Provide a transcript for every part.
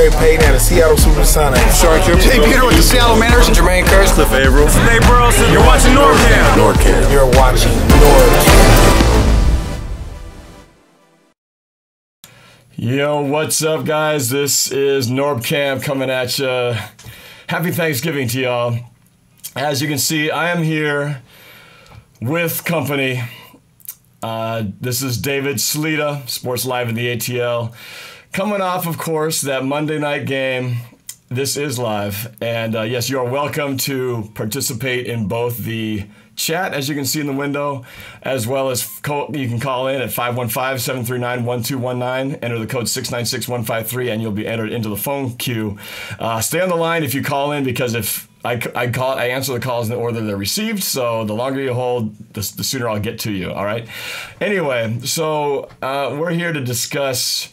Gary Payton and the Seattle Supersonics. Jay Peter with the Seattle Mariners. Jermaine Curse. Cliff Averill. Nate Burleson. You're watching NorbCam. NorbCam. You're watching Norb. Yo, what's up, guys? This is NorbCam coming at you. Happy Thanksgiving to y'all. As you can see, I am here with company. This is David Slita, Sports Live in the ATL. Coming off, of course, that Monday night game. This is live. And yes, you are welcome to participate in both the chat, as you can see in the window, as well as you can call in at 515-739-1219. Enter the code 696153, and you'll be entered into the phone queue. Stay on the line if you call in, because if I answer the calls in the order they're received, so the longer you hold, the sooner I'll get to you, all right? Anyway, so we're here to discuss,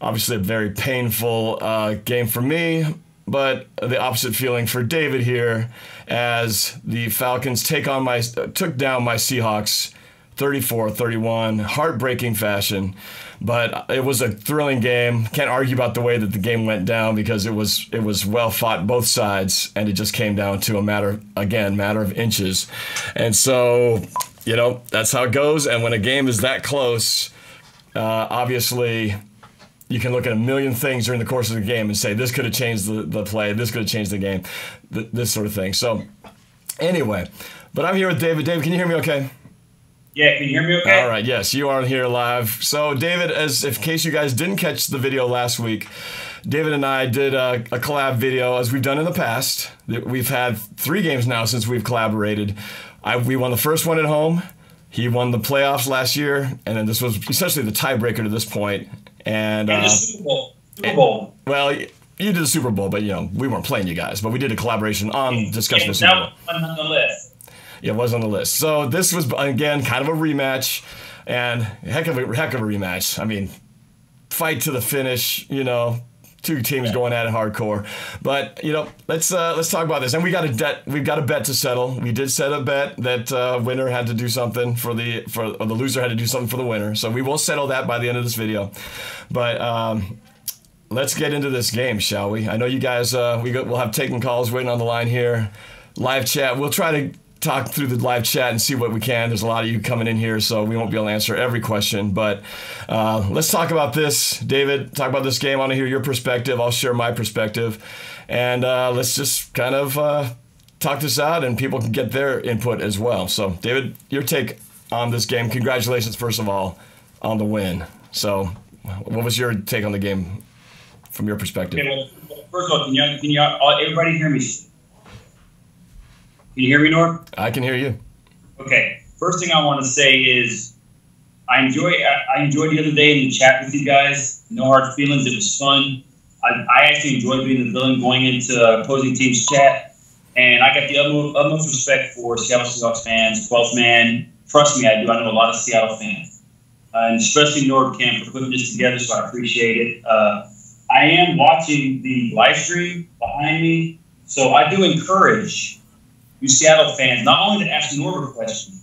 obviously, a very painful game for me, but the opposite feeling for David here, as the Falcons took down my Seahawks 34-31, heartbreaking fashion. But it was a thrilling game. Can't argue about the way that the game went down, because it was well fought both sides, and it just came down to a matter of inches. And so, you know, that's how it goes. And when a game is that close, obviously, you can look at a million things during the course of the game and say, this could have changed the play, this could have changed the game, this sort of thing. So, anyway, but I'm here with David. David, can you hear me okay? Yeah, can you hear me okay? All right, yes, you are here live. So, David, in case you guys didn't catch the video last week, David and I did a collab video, as we've done in the past. We've had 3 games now since we've collaborated. We won the first one at home. He won the playoffs last year, and then this was essentially the tiebreaker to this point. And the Super Bowl. Super Bowl. Well, you did the Super Bowl, but, you know, we weren't playing you guys. But we did a collaboration on discussing the Super Bowl. That was on the list. Yeah, it was on the list. So this was, again, kind of a rematch, and heck of a rematch. I mean, fight to the finish, you know, 2 teams going at it hardcore. But, you know, let's talk about this. And we've got a bet to settle. We did set a bet that winner had to do something or the loser had to do something for the winner. So we will settle that by the end of this video. But let's get into this game, shall we? I know you guys, we'll have taken calls waiting on the line here. Live chat. We'll try to talk through the live chat and see what we can. There's a lot of you coming in here, so we won't be able to answer every question. But let's talk about this. David, talk about this game. I want to hear your perspective. I'll share my perspective. And let's just kind of talk this out, and people can get their input as well. So, David, your take on this game. Congratulations, first of all, on the win. So, what was your take on the game from your perspective? Okay, well, first of all, can you everybody hear me? Can you hear me, Norb? I can hear you. Okay. First thing I want to say is I enjoyed the other day in the chat with you guys. No hard feelings. It was fun. I actually enjoyed being the villain going into opposing teams' chat. And I got the utmost respect for Seattle Seahawks fans, 12th man. Trust me, I do. I know a lot of Seattle fans. And especially NorbCam for putting this together, so I appreciate it. I am watching the live stream behind me, so I do encourage you Seattle fans, not only to ask Norb a question,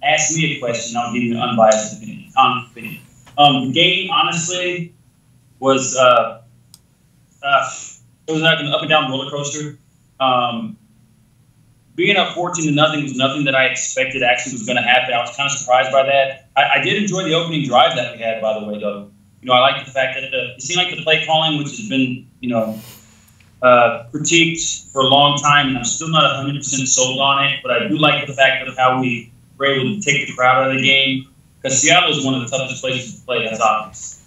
ask me a question. I'll give you an unbiased opinion. The game, honestly, was it was like an up and down roller coaster. Being up 14-0 was nothing that I expected actually was going to happen. I was kind of surprised by that. I did enjoy the opening drive that we had, by the way, though. You know, I like the fact that it seemed like the play calling, which has been, you know, critiqued for a long time, and I'm still not 100% sold on it, but I do like the fact of how we were able to take the crowd out of the game, because Seattle is one of the toughest places to play, that's obvious.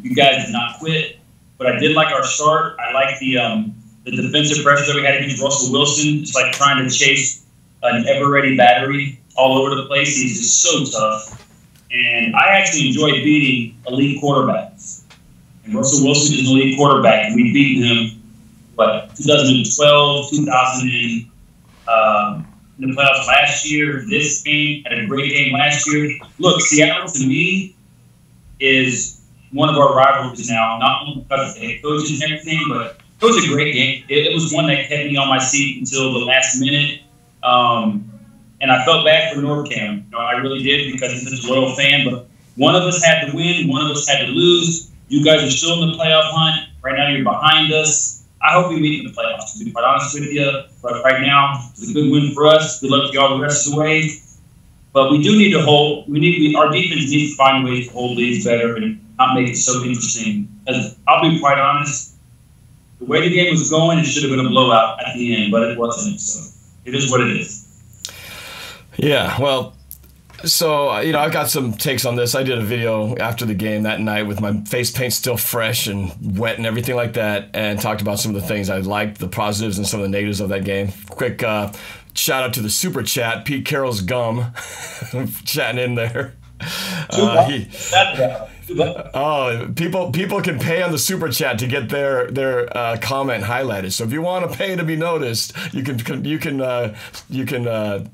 You guys did not quit, but I did like our start. I like the defensive pressure that we had against Russell Wilson. It's like trying to chase an ever-ready battery all over the place. He's just so tough. And I actually enjoy beating elite quarterbacks. And Russell Wilson is an elite quarterback, and we beat him 2012, 2000 in the playoffs last year. This game had a great game last year. Look, Seattle to me is one of our rivalries now, not only because of the head coach and everything, but it was a great game. It was one that kept me on my seat until the last minute. And I felt bad for NorbCam. You know, I really did, because he's such a loyal fan. But one of us had to win, one of us had to lose. You guys are still in the playoff hunt. Right now, you're behind us. I hope we meet in the playoffs, to be quite honest with you. But right now, it's a good win for us. Good luck to y'all the rest of the way. But we do need to hold. Our defense needs to find ways to hold leads better and not make it so interesting. Because I'll be quite honest, the way the game was going, it should have been a blowout at the end, but it wasn't. So it is what it is. Yeah, well, so, I've got some takes on this. I did a video after the game that night with my face paint still fresh and wet and everything like that, and talked about some of the things I liked, the positives and some of the negatives of that game. Quick shout out to the super chat, Pete Carroll's gum, chatting in there. People can pay on the super chat to get their comment highlighted. So if you want to pay to be noticed, you can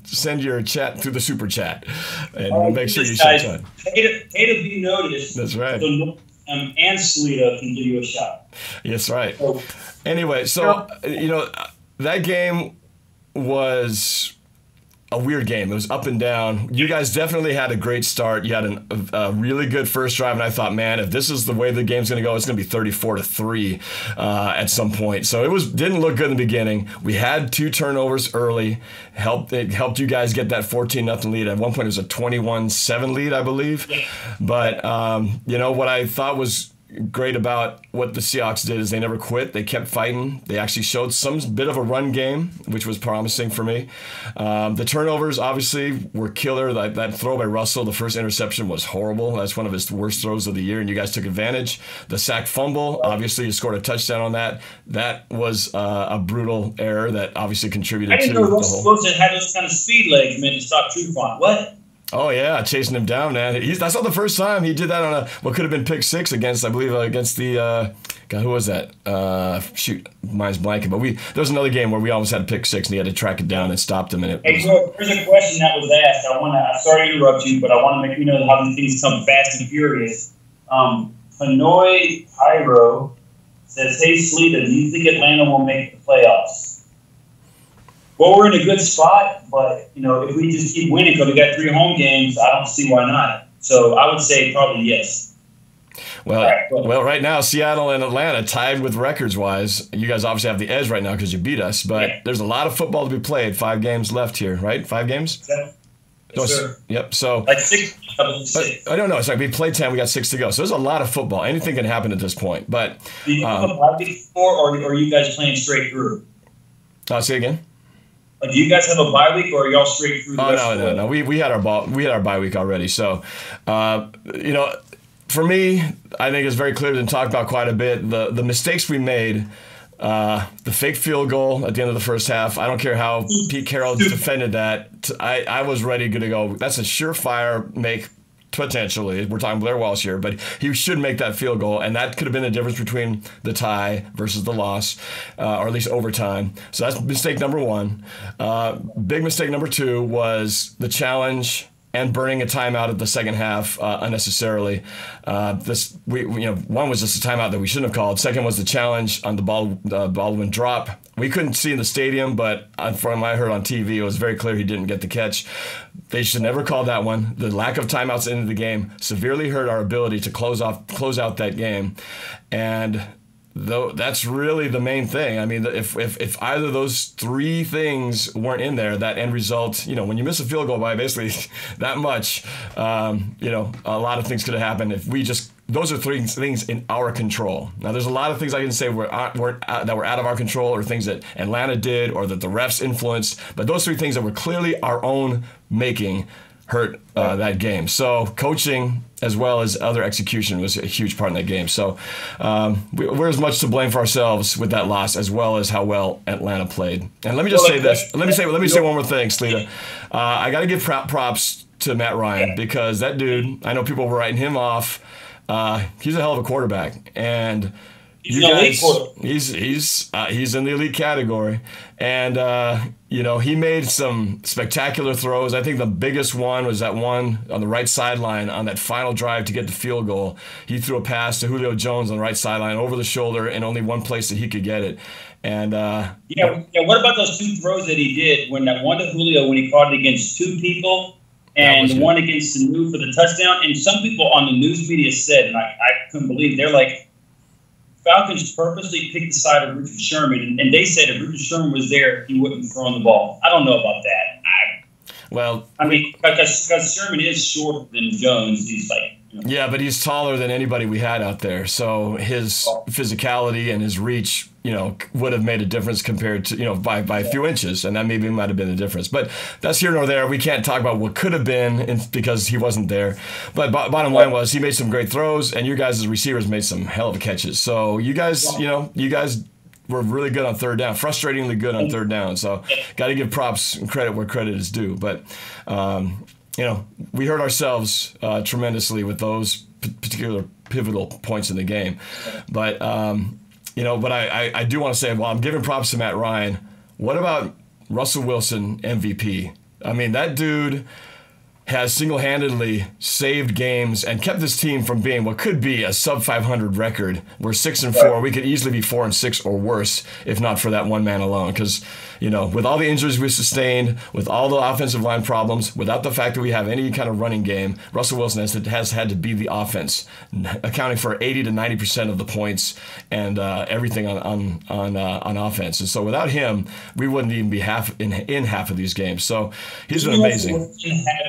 send your chat through the super chat, and make sure you shout out. Pay to be noticed. That's right. So, and Salita can give you a shot. Yes, right. Anyway, so that game was a weird game. It was up and down. You guys definitely had a great start. You had a really good first drive, and I thought, man, if this is the way the game's going to go, it's going to be 34-3 at some point. So it didn't look good in the beginning. We had 2 turnovers early. It helped you guys get that 14-0 lead. At one point, it was a 21-7 lead, I believe. But what I thought was great about what the Seahawks did is they never quit. They kept fighting. They actually showed some bit of a run game, which was promising for me. The turnovers, obviously, were killer. That throw by Russell, the first interception, was horrible. That's one of his worst throws of the year, and you guys took advantage. The sack fumble, obviously, you scored a touchdown on that. That was a brutal error that obviously contributed to the whole. I didn't know Russell Wilson had those kind of speed legs, man, to stop Trufant. What? Oh, yeah, chasing him down, man. That's not the first time he did that on what could have been pick 6 against the God, who was that? Shoot, mine's blanking. But there was another game where we almost had a pick 6, and he had to track it down and stopped him. And hey, so there's a question that was asked. I'm sorry to interrupt you, but I want to make you know how these things come fast and furious. Hanoi Pyro says, "Hey, Sleeta, do you think Atlanta will make the playoffs?" Well, we're in a good spot, but, if we just keep winning because we got 3 home games, I don't see why not. So I would say probably yes. Well, right now, Seattle and Atlanta tied with records-wise. You guys obviously have the edge right now because you beat us, but there's a lot of football to be played. 5 games left here, right? 5 games? Yes, sir. Yep, so... Like 6. I don't know. It's like we played 10, we got 6 to go. So there's a lot of football. Anything can happen at this point. But do you have a bye week or are you guys playing straight through? Say again? Do you guys have a bye week, or are y'all straight through? No. We had our bye week already. So, for me, I think it's very clear and talked about quite a bit. The mistakes we made, the fake field goal at the end of the first half. I don't care how Pete Carroll defended that. I was ready to go. That's a surefire make. Potentially, we're talking Blair Walsh here, but he should make that field goal, and that could have been the difference between the tie versus the loss, or at least overtime. So that's mistake number 1. Big mistake number 2 was the challenge and burning a timeout at the second half unnecessarily. One was just a timeout that we shouldn't have called. Second was the challenge on the Baldwin drop. We couldn't see in the stadium, but from what I heard on TV, it was very clear he didn't get the catch. They should never call that one. The lack of timeouts into the game severely hurt our ability to close out that game. And though that's really the main thing. I mean, if either of those 3 things weren't in there, that end result, when you miss a field goal by basically that much, a lot of things could have happened if we just. Those are 3 things in our control. Now, there's a lot of things I can say that were out of our control, or things that Atlanta did, or that the refs influenced. But those 3 things that were clearly our own making hurt that game. So coaching as well as other execution was a huge part in that game. So we're as much to blame for ourselves with that loss as well as how well Atlanta played. And let me just say this. Let me say one more thing, Sleeta. I got to give props to Matt Ryan, because that dude, I know people were writing him off. He's a hell of a quarterback, and he's in the elite category, and he made some spectacular throws. I think the biggest one was that one on the right sideline on that final drive to get the field goal. He threw a pass to Julio Jones on the right sideline over the shoulder, in only one place that he could get it. And what about those 2 throws that he did? When that one to Julio, when he caught it against 2 people, and the one against Sanu for the touchdown. And some people on the news media said, and I couldn't believe, they're like, Falcons purposely picked the side of Richard Sherman, and they said if Richard Sherman was there, he wouldn't have thrown the ball. I don't know about that. I mean, because Sherman is shorter than Jones. He's like, yeah, but he's taller than anybody we had out there. So his physicality and his reach, would have made a difference compared to, by a few inches, and that maybe might have been the difference. But that's here nor there. We can't talk about what could have been because he wasn't there. But bottom line was he made some great throws, and you guys as receivers made some hell of catches. So you guys, you guys were really good on third down, frustratingly good on third down. So got to give props and credit where credit is due. But we hurt ourselves tremendously with those particular pivotal points in the game. But but I do want to say, while I'm giving props to Matt Ryan, what about Russell Wilson MVP? I mean, that dude has single-handedly saved games and kept this team from being what could be a sub-500 record. We're 6-4. We could easily be 4-6 or worse if not for that one man alone. Because, with all the injuries we've sustained, with all the offensive line problems, without the fact that we have any kind of running game, Russell Wilson has had to be the offense, accounting for 80 to 90% of the points and everything on offense. And so without him, we wouldn't even be in half of these games. So he's been amazing.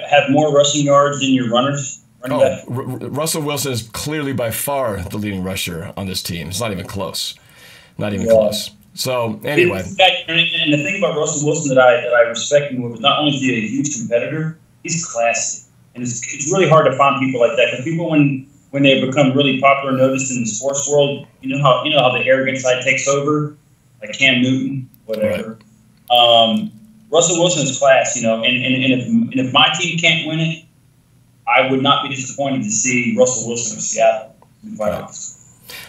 Have more rushing yards than your runners? Russell Wilson is clearly by far the leading rusher on this team. It's not even close. Not even close. So, anyway. And the thing about Russell Wilson that I respect him with is not only is he a huge competitor, he's classy. And it's really hard to find people like that. Because people, when they become really popular and noticed in the sports world, you know how the arrogant side takes over? Like Cam Newton, whatever. Right. Russell Wilson is class, and if my team can't win it, I would not be disappointed to see Russell Wilson in Seattle.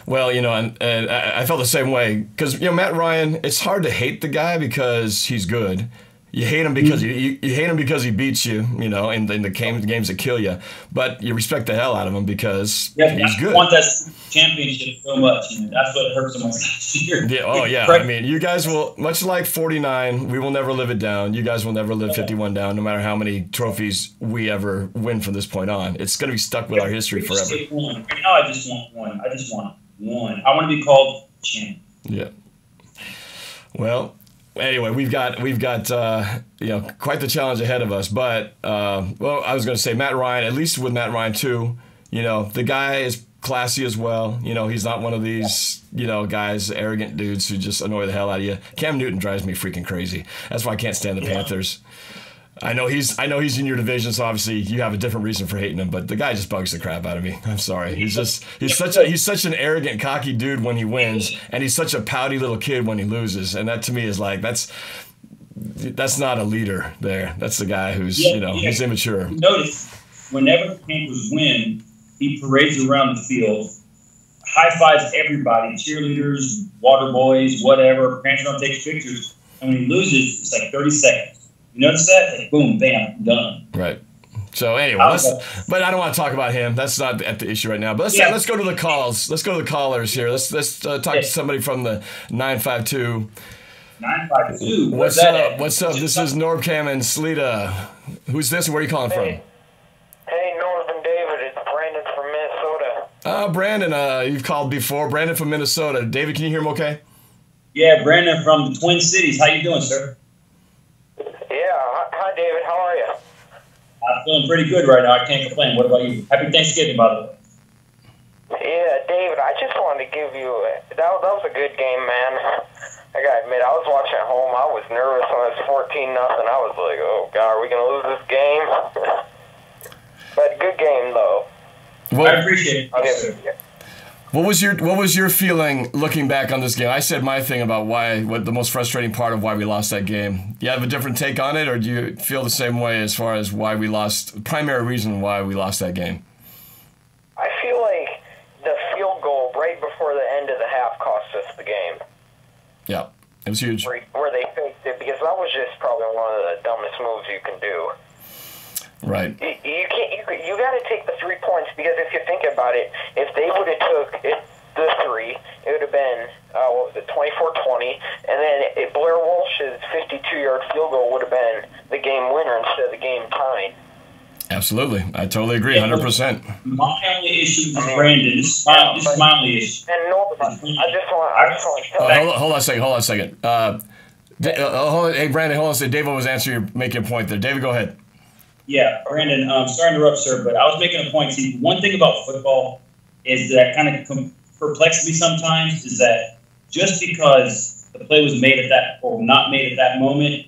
Well, and I felt the same way because Matt Ryan. It's hard to hate the guy because he's good. You hate him because you hate him because he beats you, in the games that kill you. But you respect the hell out of him because he's good. I want that championship so much. That's what hurts him last year. Yeah. Oh yeah. I mean, you guys will, much like 49. We will never live it down. You guys will never live 51 down, no matter how many trophies we ever win from this point on. It's going to be stuck with our history forever. Right now, I just want one. I just want one. I want to be called champ. Yeah. Well. Anyway, we've got quite the challenge ahead of us. But I was going to say Matt Ryan. At least with Matt Ryan too, the guy is classy as well. He's not one of these guys, arrogant dudes who just annoy the hell out of you. Cam Newton drives me freaking crazy. That's why I can't stand the Panthers. I know he's in your division, so obviously you have a different reason for hating him. But the guy just bugs the crap out of me. I'm sorry. He's such an arrogant, cocky dude when he wins, and he's such a pouty little kid when he loses. And that to me is like that's not a leader. There, that's the guy who's he's immature. Notice whenever the Panthers win, he parades around the field, high fives everybody, cheerleaders, water boys, whatever. Panther takes pictures, and when he loses, it's like 30 seconds. You notice that? Like, boom, bam, done. Right. So anyway, but I don't want to talk about him. That's not at the issue right now. But let's go to the calls. Let's go to the callers here. Let's talk to somebody from the 952. 952. What's up? What's up? This is NorbCam and Sleeta. Who's this and where are you calling from? Hey, Norb and David. It's Brandon from Minnesota. Brandon, you've called before. Brandon from Minnesota. David, can you hear him okay? Yeah, Brandon from the Twin Cities. How you doing, sir? Hi, David. How are you? I'm feeling pretty good right now. I can't complain. What about you? Happy Thanksgiving, by the way. Yeah, David, I just wanted to give you that was a good game, man. I gotta admit, I was watching at home. I was nervous when it was 14-0. I was like, oh, God, are we going to lose this game? But good game, though. Well, I appreciate it. What was your feeling looking back on this game? I said my thing about what the most frustrating part of why we lost that game. You have a different take on it, or do you feel the same way as far as why we lost? Primary reason why we lost that game. I feel like the field goal right before the end of the half cost us the game. Yeah, it was huge. Where they faked it, because that was just probably one of the dumbest moves you can do. Right. You got to take the 3 points, because if you think about it, if they would have took the 3, it would have been 24-20, and then Blair Walsh's 52-yard field goal would have been the game winner instead of the game tying. Absolutely. I totally agree, 100%. My only issue is Brandon. This is my only issue. And Norb, I just want to tell you. Hold on a second. Hey, Brandon, hold on a second. David was making a point there. David, go ahead. Yeah, Brandon, sorry to interrupt, sir, but I was making a point. See, one thing about football is that kind of perplexes me sometimes is that just because the play was made at that or not made at that moment,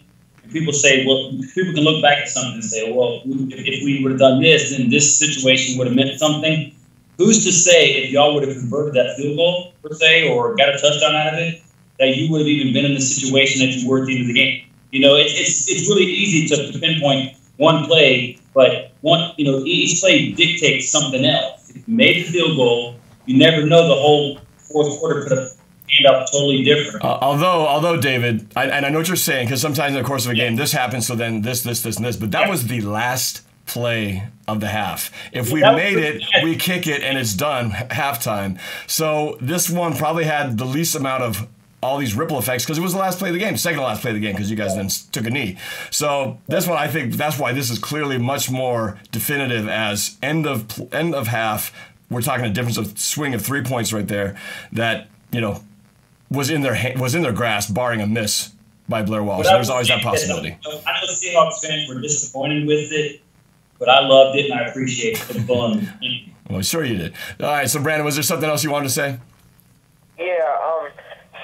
people say, well, people can look back at something and say, well, if we would have done this, then this situation would have meant something. Who's to say if y'all would have converted that field goal, per se, or got a touchdown out of it, that you would have even been in the situation that you were at the end of the game? You know, it's really easy to pinpoint one play, but each play dictates something else. If you made the field goal, you never know the whole fourth quarter could have turned out totally different. Although David, I know what you're saying, because sometimes in the course of a game this happens, so then this, and this, but that was the last play of the half. If we made it, we kick it, and it's done halftime. So this one probably had the least amount of all these ripple effects because it was the last play of the game, second to last play of the game, because you guys then took a knee. So this one, I think that's why this is clearly much more definitive as end of half. We're talking a difference of swing of 3 points right there that was in their grasp, barring a miss by Blair Walsh. There's always that possibility. I know Seahawks fans were disappointed with it, but I loved it and I appreciate the fun. Well, sure you did. All right, so Brandon, was there something else you wanted to say? Yeah,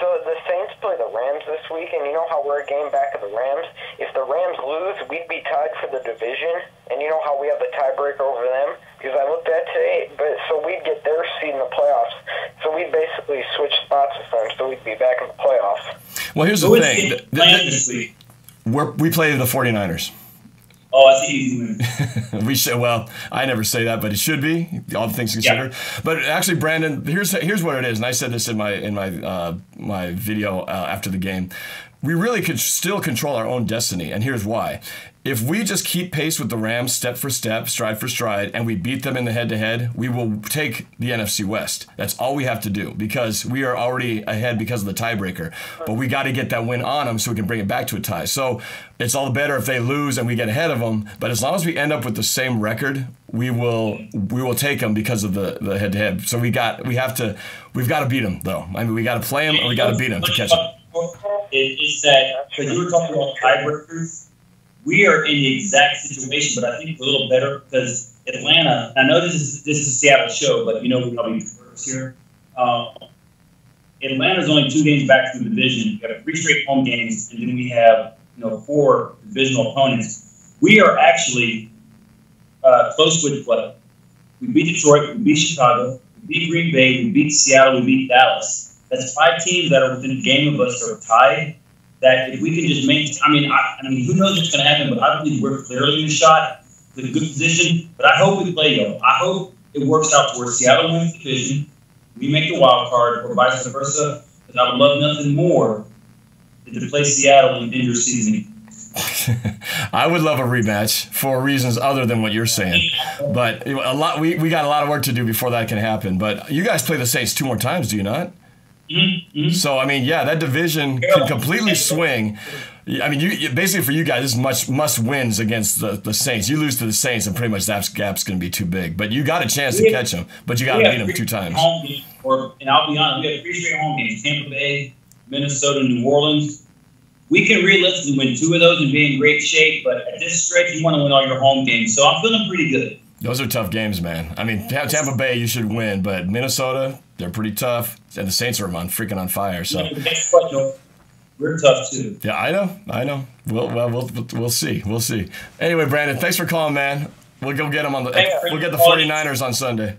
so the Saints play the Rams this week, and you know how we're a game back of the Rams? If the Rams lose, we'd be tied for the division, and you know how we have the tiebreaker over them? Because I looked at today, so we'd get their seed in the playoffs. So we'd basically switch spots with them, so we'd be back in the playoffs. Well, here's the thing. This week? We play the 49ers. Oh, that's an easy win. We should. Well, I never say that, but it should be, all things considered. Yeah. But actually, Brandon, here's what it is, and I said this in my video after the game. We really could still control our own destiny, and here's why. If we just keep pace with the Rams step for step, stride for stride, and we beat them in the head-to-head, we will take the NFC West. That's all we have to do because we are already ahead because of the tiebreaker. But we got to get that win on them so we can bring it back to a tie. So it's all the better if they lose and we get ahead of them. But as long as we end up with the same record, we will take them because of the head-to-head. So we've got to beat them though. I mean, we got to play them and we got to beat them to catch them. It's that because you were talking about tiebreakers. We are in the exact situation, but I think a little better because Atlanta. I know this is a Seattle show, but we probably first here. Atlanta's only 2 games back to the division. We have 3 straight home games, and then we have 4 divisional opponents. We are actually close to each other. We beat Detroit, we beat Chicago, we beat Green Bay, we beat Seattle, we beat Dallas. That's 5 teams that are within a game of us that are tied. That if we can just maintain, I mean, who knows what's going to happen, but I believe we're clearly in the shot, with a good position. But I hope we play, I hope it works out to where Seattle wins the division, we make the wild card, or vice versa. Because I would love nothing more than to play Seattle in your season. I would love a rematch for reasons other than what you're saying, but we got a lot of work to do before that can happen. But you guys play the Saints 2 more times, do you not? Mm-hmm. So I mean, yeah, that division can completely swing. I mean, you basically for you guys, this is must wins against the Saints. You lose to the Saints, and pretty much that gap's going to be too big. But you got a chance to catch them, but you got to beat them 2 times. And I'll be honest, we have 3 straight home games: Tampa Bay, Minnesota, New Orleans. We can realistically win 2 of those and be in great shape. But at this stretch, you want to win all your home games. So I'm feeling pretty good. Those are tough games, man. I mean, Tampa Bay, you should win, but Minnesota, they're pretty tough, and the Saints are freaking on fire. So we're tough too. Yeah, I know. We'll see. We'll see. Anyway, Brandon, thanks for calling, man. We'll go get them on the. We'll get the 49ers on Sunday.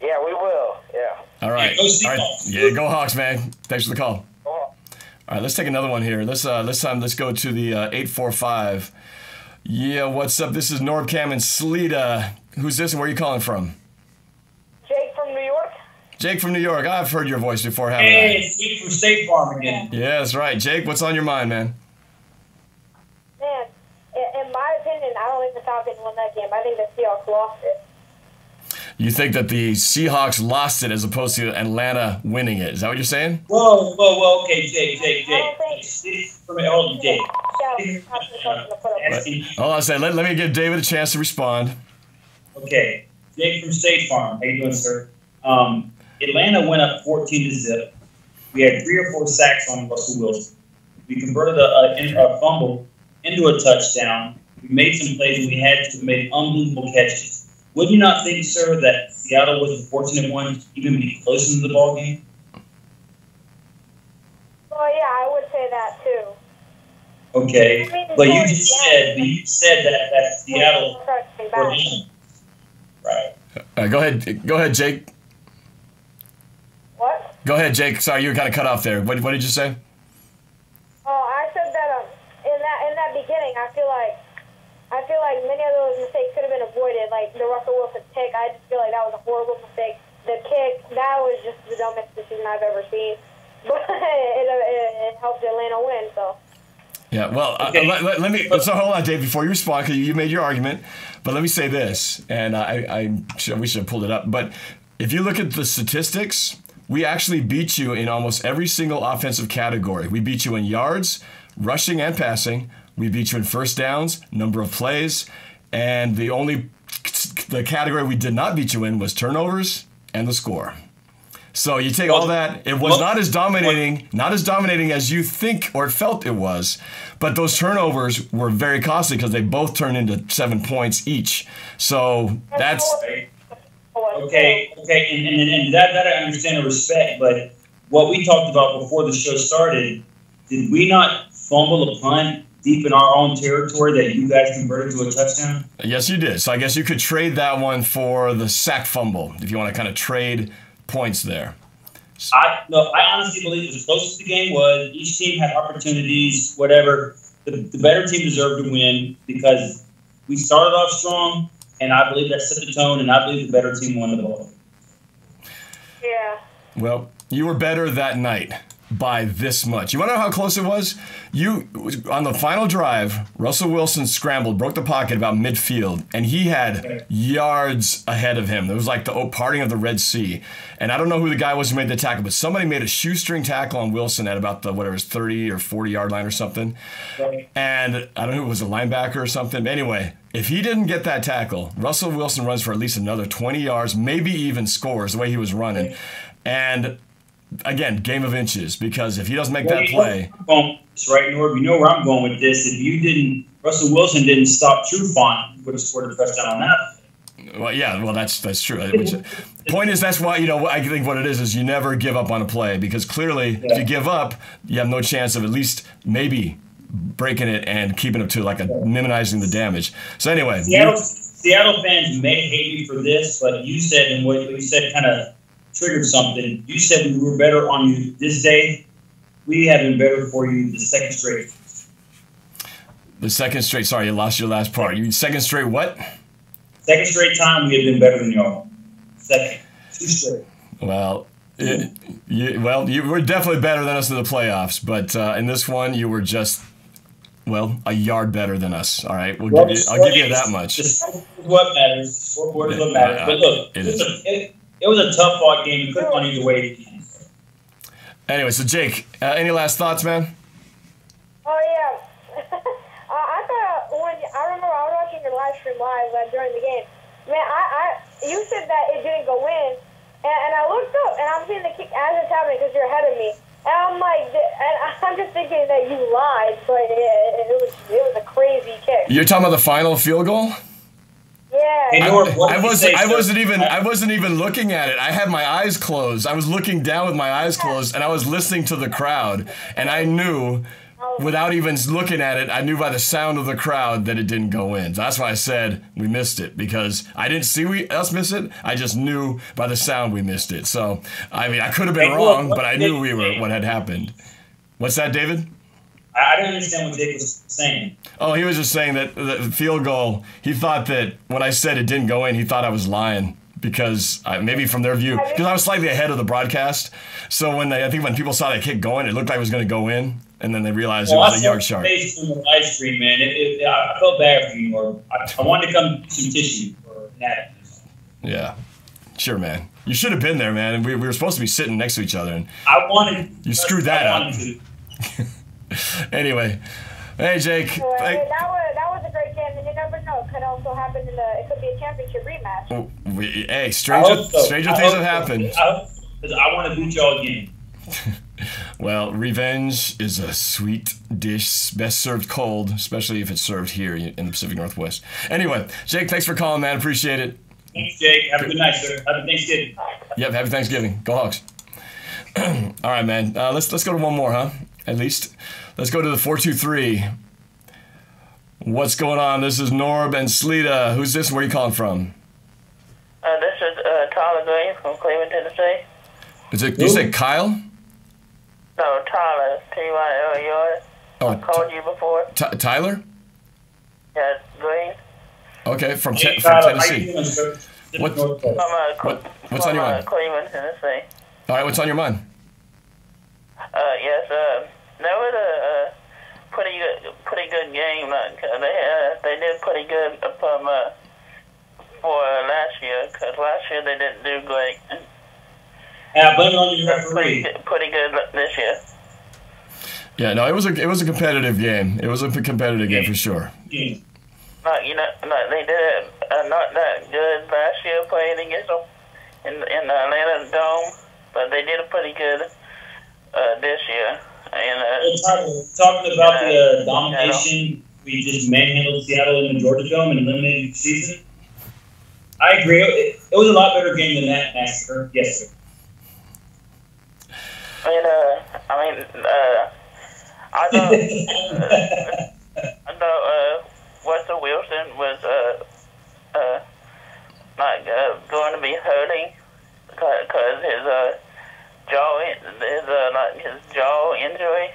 Yeah, we will. Yeah. All right. Go Seahawks. Yeah, go Hawks, man. Thanks for the call. All right, let's take another one here. This time, let's go to the 845. Yeah, what's up? This is NorbCam and Sleeta. Who's this and where are you calling from? Jake from New York. Jake from New York. I've heard your voice before, haven't I? Hey, it's Jake from State Farm again. Yeah, that's right. Jake, what's on your mind, man? Man, in my opinion, I don't think the Falcons won that game. I think the Seahawks lost it. You think that the Seahawks lost it as opposed to Atlanta winning it? Is that what you're saying? Whoa. Okay, Jake. Hold on, Jake. Hold on a second. Let me give David a chance to respond. Okay, Jake from State Farm. How you doing, sir? Atlanta went up 14-0. We had 3 or 4 sacks on Russell Wilson. We converted a fumble into a touchdown. We made some plays, and we had to make unbelievable catches. Would you not think, sir, that Seattle was the fortunate one to even be close into the ball game? Well, yeah, I would say that too. Okay, but you just said that Seattle were right. Go ahead, Jake. What? Go ahead, Jake. Sorry, you were kind of cut off there. What did you say? Oh, I said that in that beginning, I feel like many of those mistakes could have been avoided, like the Russell Wilson pick. I just feel like that was a horrible mistake. The kick, that was just the dumbest decision I've ever seen. But it helped Atlanta win, so. Yeah, well, let me. So hold on, Dave, before you respond, because you made your argument. But let me say this, and we should have pulled it up. But if you look at the statistics, we actually beat you in almost every single offensive category. We beat you in yards, rushing and passing. We beat you in first downs, number of plays, and the category we did not beat you in was turnovers and the score. So you take all that, it was not as dominating as you think or felt it was, but those turnovers were very costly because they both turned into 7 points each. So that's okay, and that I understand and respect, but what we talked about before the show started, did we not fumble a punt deep in our own territory that you guys converted to a touchdown? Yes, you did. So I guess you could trade that one for the sack fumble if you want to kind of trade points there. I honestly believe as close as the game was, each team had opportunities, whatever. The better team deserved to win because we started off strong, and I believe that set the tone, and I believe the better team won the ball. Yeah. Well, you were better that night by this much. You want to know how close it was? On the final drive, Russell Wilson scrambled, broke the pocket about midfield, and he had yards ahead of him. It was like the parting of the Red Sea. And I don't know who the guy was who made the tackle, but somebody made a shoestring tackle on Wilson at about the, 30 or 40 yard line or something. And I don't know if it was a linebacker or something. But anyway, if he didn't get that tackle, Russell Wilson runs for at least another 20 yards, maybe even scores the way he was running. And again, game of inches, because if he doesn't make that play. That's right, Norb. You know where I'm going with this. If Russell Wilson didn't stop Trufant, he would have scored a touchdown on that. Well, yeah, that's true. Point is, that's why, I think what it is you never give up on a play, because clearly if you give up, you have no chance of at least maybe breaking it and keeping it to minimizing the damage. So anyway. Seattle fans may hate me for this, but you said, and what you said kind of triggered something. You said we were better on you this day. We have been better for you the second straight. The second straight. Sorry, you lost your last part. You second straight what? Second straight time we have been better than y'all. Second. 2 straight. Well, you were definitely better than us in the playoffs, but in this one you were just, a yard better than us. All right, I'll give you that much. What matters? Scoreboard is what matters. But look, it was a tough fought game. You couldn't run either way. Anyway, so Jake, any last thoughts, man? Oh, yeah. I thought I remember I was watching your live stream during the game. Man, you said that it didn't go in, and I looked up, and I'm seeing the kick as it's happening because you're ahead of me. And I'm like, and I'm just thinking that you lied, but it was a crazy kick. You're talking about the final field goal? Yeah. Hey, Norb, I wasn't even looking at it. I had my eyes closed. I was looking down with my eyes closed, and I was listening to the crowd. And I knew, without even looking at it, I knew by the sound of the crowd that it didn't go in. So that's why I said we missed it, because I didn't see us miss it. I just knew by the sound we missed it. So I could have been wrong, but I knew what had happened. What's that, David? I didn't understand what Jake was saying. Oh, he was just saying that the field goal, he thought that when I said it didn't go in, he thought I was lying because maybe from their view, because I was slightly ahead of the broadcast. So I think when people saw that kick going, it looked like it was going to go in, and then they realized it was a yard sharp. I saw the live stream, man. I felt bad for you, or I wanted to come some tissue or napkins. Yeah. Sure, man. You should have been there, man. And we were supposed to be sitting next to each other, and I wanted. you screwed that up. Anyway, hey, Jake. Well, hey, that was a great game, and you never know. It could also happen it could be a championship rematch. Hey, stranger things have happened. I want to beat y'all again. Well, revenge is a sweet dish, best served cold, especially if it's served here in the Pacific Northwest. Anyway, Jake, thanks for calling, man. Appreciate it. Thanks, Jake. Have a good night, sir. Happy Thanksgiving. Yep, happy Thanksgiving. Go Hawks. All right, man. Let's go to one more, huh? At least. Let's go to the 423. What's going on? This is Norb and Sleeta. Who's this? Where are you calling from? This is Tyler Green from Cleveland, Tennessee. Did you say Kyle? No, Tyler. Tyler. I called you before. Tyler? Yeah, Green. Okay, from Tyler, Tennessee. What's on your mind? Cleveland, Tennessee. All right, what's on your mind? Yes, that was a pretty good game. They did pretty good from for last year, because last year they didn't do great. Yeah, blame it on your referee. Pretty good this year. Yeah, no, it was a competitive game. It was a competitive game for sure. Yeah. They did not that good last year playing against them in the Atlanta Dome, but they did a pretty good this year. And talking about the domination, we just manhandled Seattle in the Georgia Dome and eliminated the season. I agree. It was a lot better game than that massacre. Yes, sir. I thought Russell Wilson was going to be hurting because his jaw injury.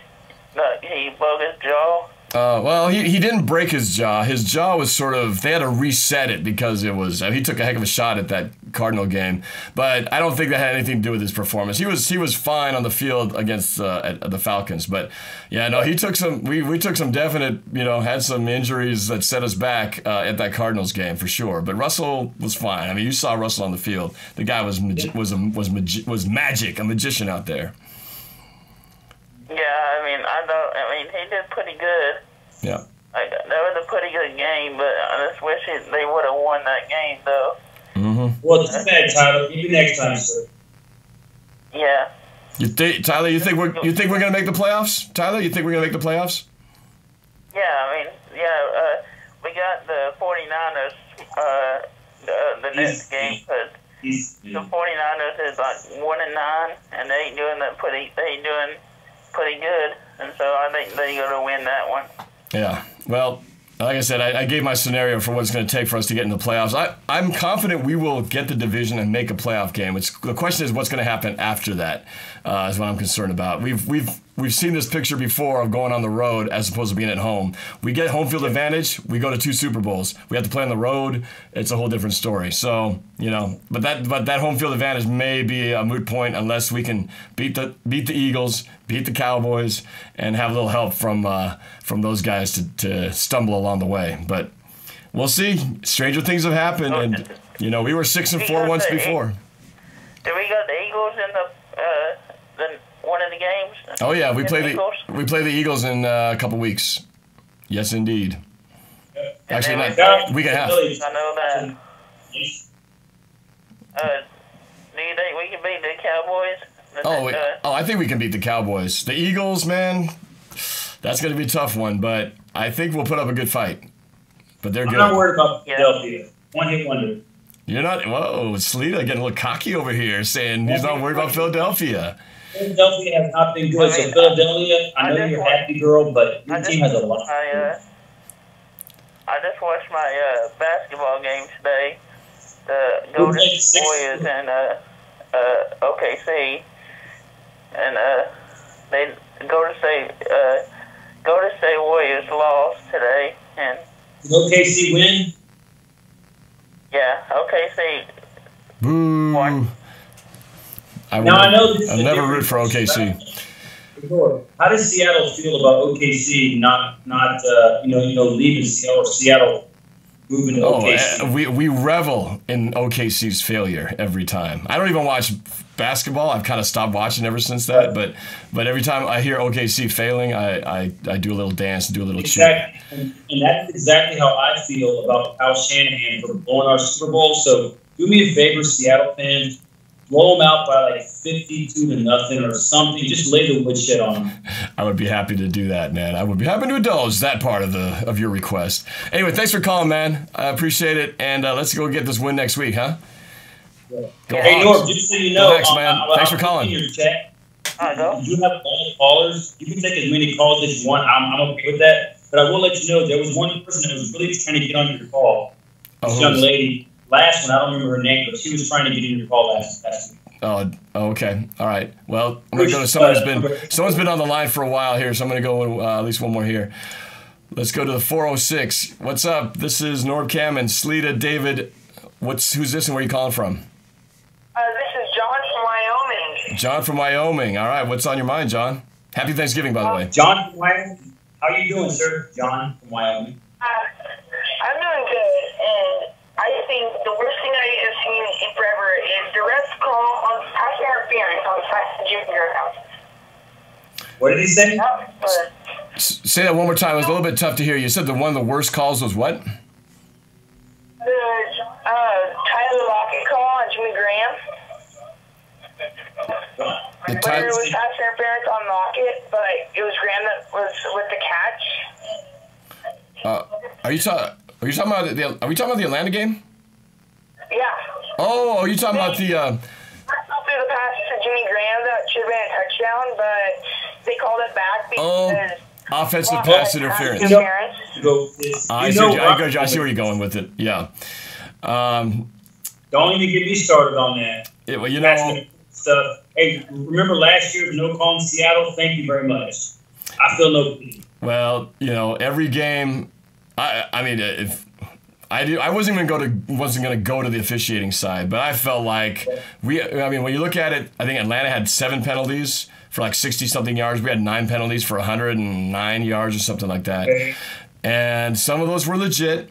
He broke his jaw. Well, he didn't break his jaw. His jaw was sort of, they had to reset it because it was, he took a heck of a shot at that Cardinal game, but I don't think that had anything to do with his performance. He was fine on the field against the Falcons, but yeah, no, he took some, we took some definite, had some injuries that set us back at that Cardinals game for sure, but Russell was fine. I mean, you saw Russell on the field. The guy was magic, a magician out there. Yeah, he did pretty good. Yeah. That was a pretty good game, but I just wish they would have won that game, though. Mm-hmm. Well, too bad, Tyler. Maybe next time, sir. Yeah. Tyler, you think we're gonna make the playoffs? Tyler, you think we're gonna make the playoffs? Yeah, we got the 49ers the next game, because the 49ers is like 1-9, and they doing pretty good, and so I think they're going to win that one. Yeah. Well, like I said, I gave my scenario for what it's going to take for us to get in the playoffs. I'm confident we will get the division and make a playoff game. The question is what's going to happen after that is what I'm concerned about. We've seen this picture before of going on the road as opposed to being at home. We get home field advantage. We go to 2 Super Bowls. We have to play on the road. It's a whole different story. So but that home field advantage may be a moot point unless we can beat the Eagles, beat the Cowboys, and have a little help from those guys to stumble along the way. But we'll see. Stranger things have happened, and we were 6-4 once before. Did we got the Eagles in the one of the games? Oh yeah, we play the Eagles in a couple weeks. Yes, indeed. Actually, not week and a half. I know that. Do you think we can beat the Cowboys? I think we can beat the Cowboys. The Eagles, man, that's going to be a tough one, but I think we'll put up a good fight. But they're good. I'm not worried about Philadelphia. One-hit wonder. You're not. Whoa, Sleeta getting a little cocky over here, saying he's not worried about Philadelphia. Philadelphia has not been good. So Philadelphia, I know you're a happy girl, but your team has a lot. I just watched my basketball game today. The Golden Warriors and OKC, and they Golden State Warriors lost today, and did OKC win? Yeah, OKC. Boo. Won. I know this I'll never root for OKC. How does Seattle feel about OKC not leaving Seattle moving to OKC. We revel in OKC's failure every time. I don't even watch basketball. I've kind of stopped watching ever since that. But every time I hear OKC failing, I do a little dance and do a little cheer. And that's exactly how I feel about Al Shanahan for blowing our Super Bowl. So do me a favor, Seattle fans. Blow them out by like 52-0 or something. Just lay the woodshed on them. I would be happy to do that, man. I would be happy to indulge that part of your request. Anyway, thanks for calling, man. I appreciate it. And let's go get this win next week, huh? Yeah. Hey, Norb, just so you know, man. Thanks for calling. In your chat, you have all the callers. You can take as many calls as you want. I'm okay with that. But I will let you know there was one person that was really trying to get on your call. This young lady. Last one, I don't remember her name, but she was trying to get in your call last week. Oh, okay. All right. Well, I'm going to go to someone's been on the line for a while here, so I'm going to go at least one more here. Let's go to the 406. What's up? This is Norb-Cam and Sleeta. David, who's this and where are you calling from? This is John from Wyoming. John from Wyoming. All right. What's on your mind, John? Happy Thanksgiving, by the way. John from Wyoming. How are you doing, sir? John from Wyoming. I'm doing good, and I think the worst thing I have seen in forever is the refs call on pass interference on the junior house. What did he say? Say that one more time. It was a little bit tough to hear. You said one of the worst calls was what? The Tyler Lockett call on Jimmy Graham. Where it was pass interference on Lockett, but it was Graham that was with the catch. Are we talking about the Atlanta game? Yeah. Oh, are you talking about the? Through the pass to Jimmy Graham that should have been a touchdown, but they called it back because offensive pass interference. I see where you're going with it. Yeah. Don't even get me started on that. Yeah, well, you know. Stuff. Hey, remember last year no call in Seattle? Thank you very much. I feel no pity. Well, you know, every game. I mean, if I wasn't going to go to the officiating side, but I felt like when you look at it, I think Atlanta had 7 penalties for like 60-something yards. We had 9 penalties for 109 yards or something like that. And some of those were legit,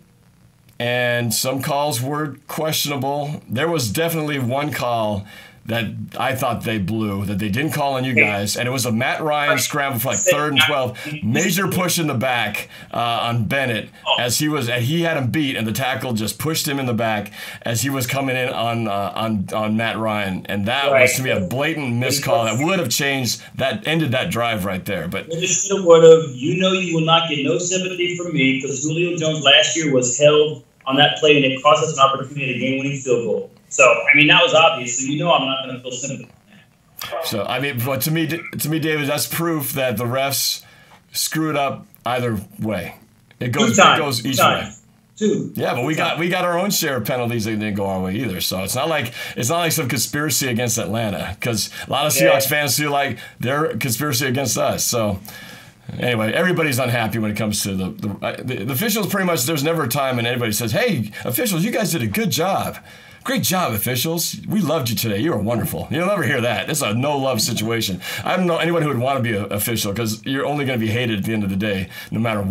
and some calls were questionable. There was definitely one call that I thought they blew, that they didn't call on you guys, and it was a Matt Ryan scramble for like 3rd and 12, major push in the back on Bennett as he had him beat, and the tackle just pushed him in the back as he was coming in on Matt Ryan, and that was to me a blatant missed call that would have ended that drive right there. But it still would have. You know, you will not get no sympathy from me because Julio Jones last year was held on that play, and it cost us an opportunity at a game-winning field goal. So, I mean, that was obvious. So, you know I'm not going to feel sympathy on that. So, I mean, but to me, David, that's proof that the refs screwed up either way. It goes each way. Yeah, but we got our own share of penalties that didn't go our way either. So it's not like some conspiracy against Atlanta, because a lot of Seahawks fans feel like they're conspiracy against us. So anyway, everybody's unhappy when it comes to the officials. Pretty much, there's never a time when anybody says, "Hey, officials, you guys did a good job. Great job, officials. We loved you today. You were wonderful." You'll never hear that. It's a no-love situation. I don't know anyone who would want to be an official, because you're only going to be hated at the end of the day, no matter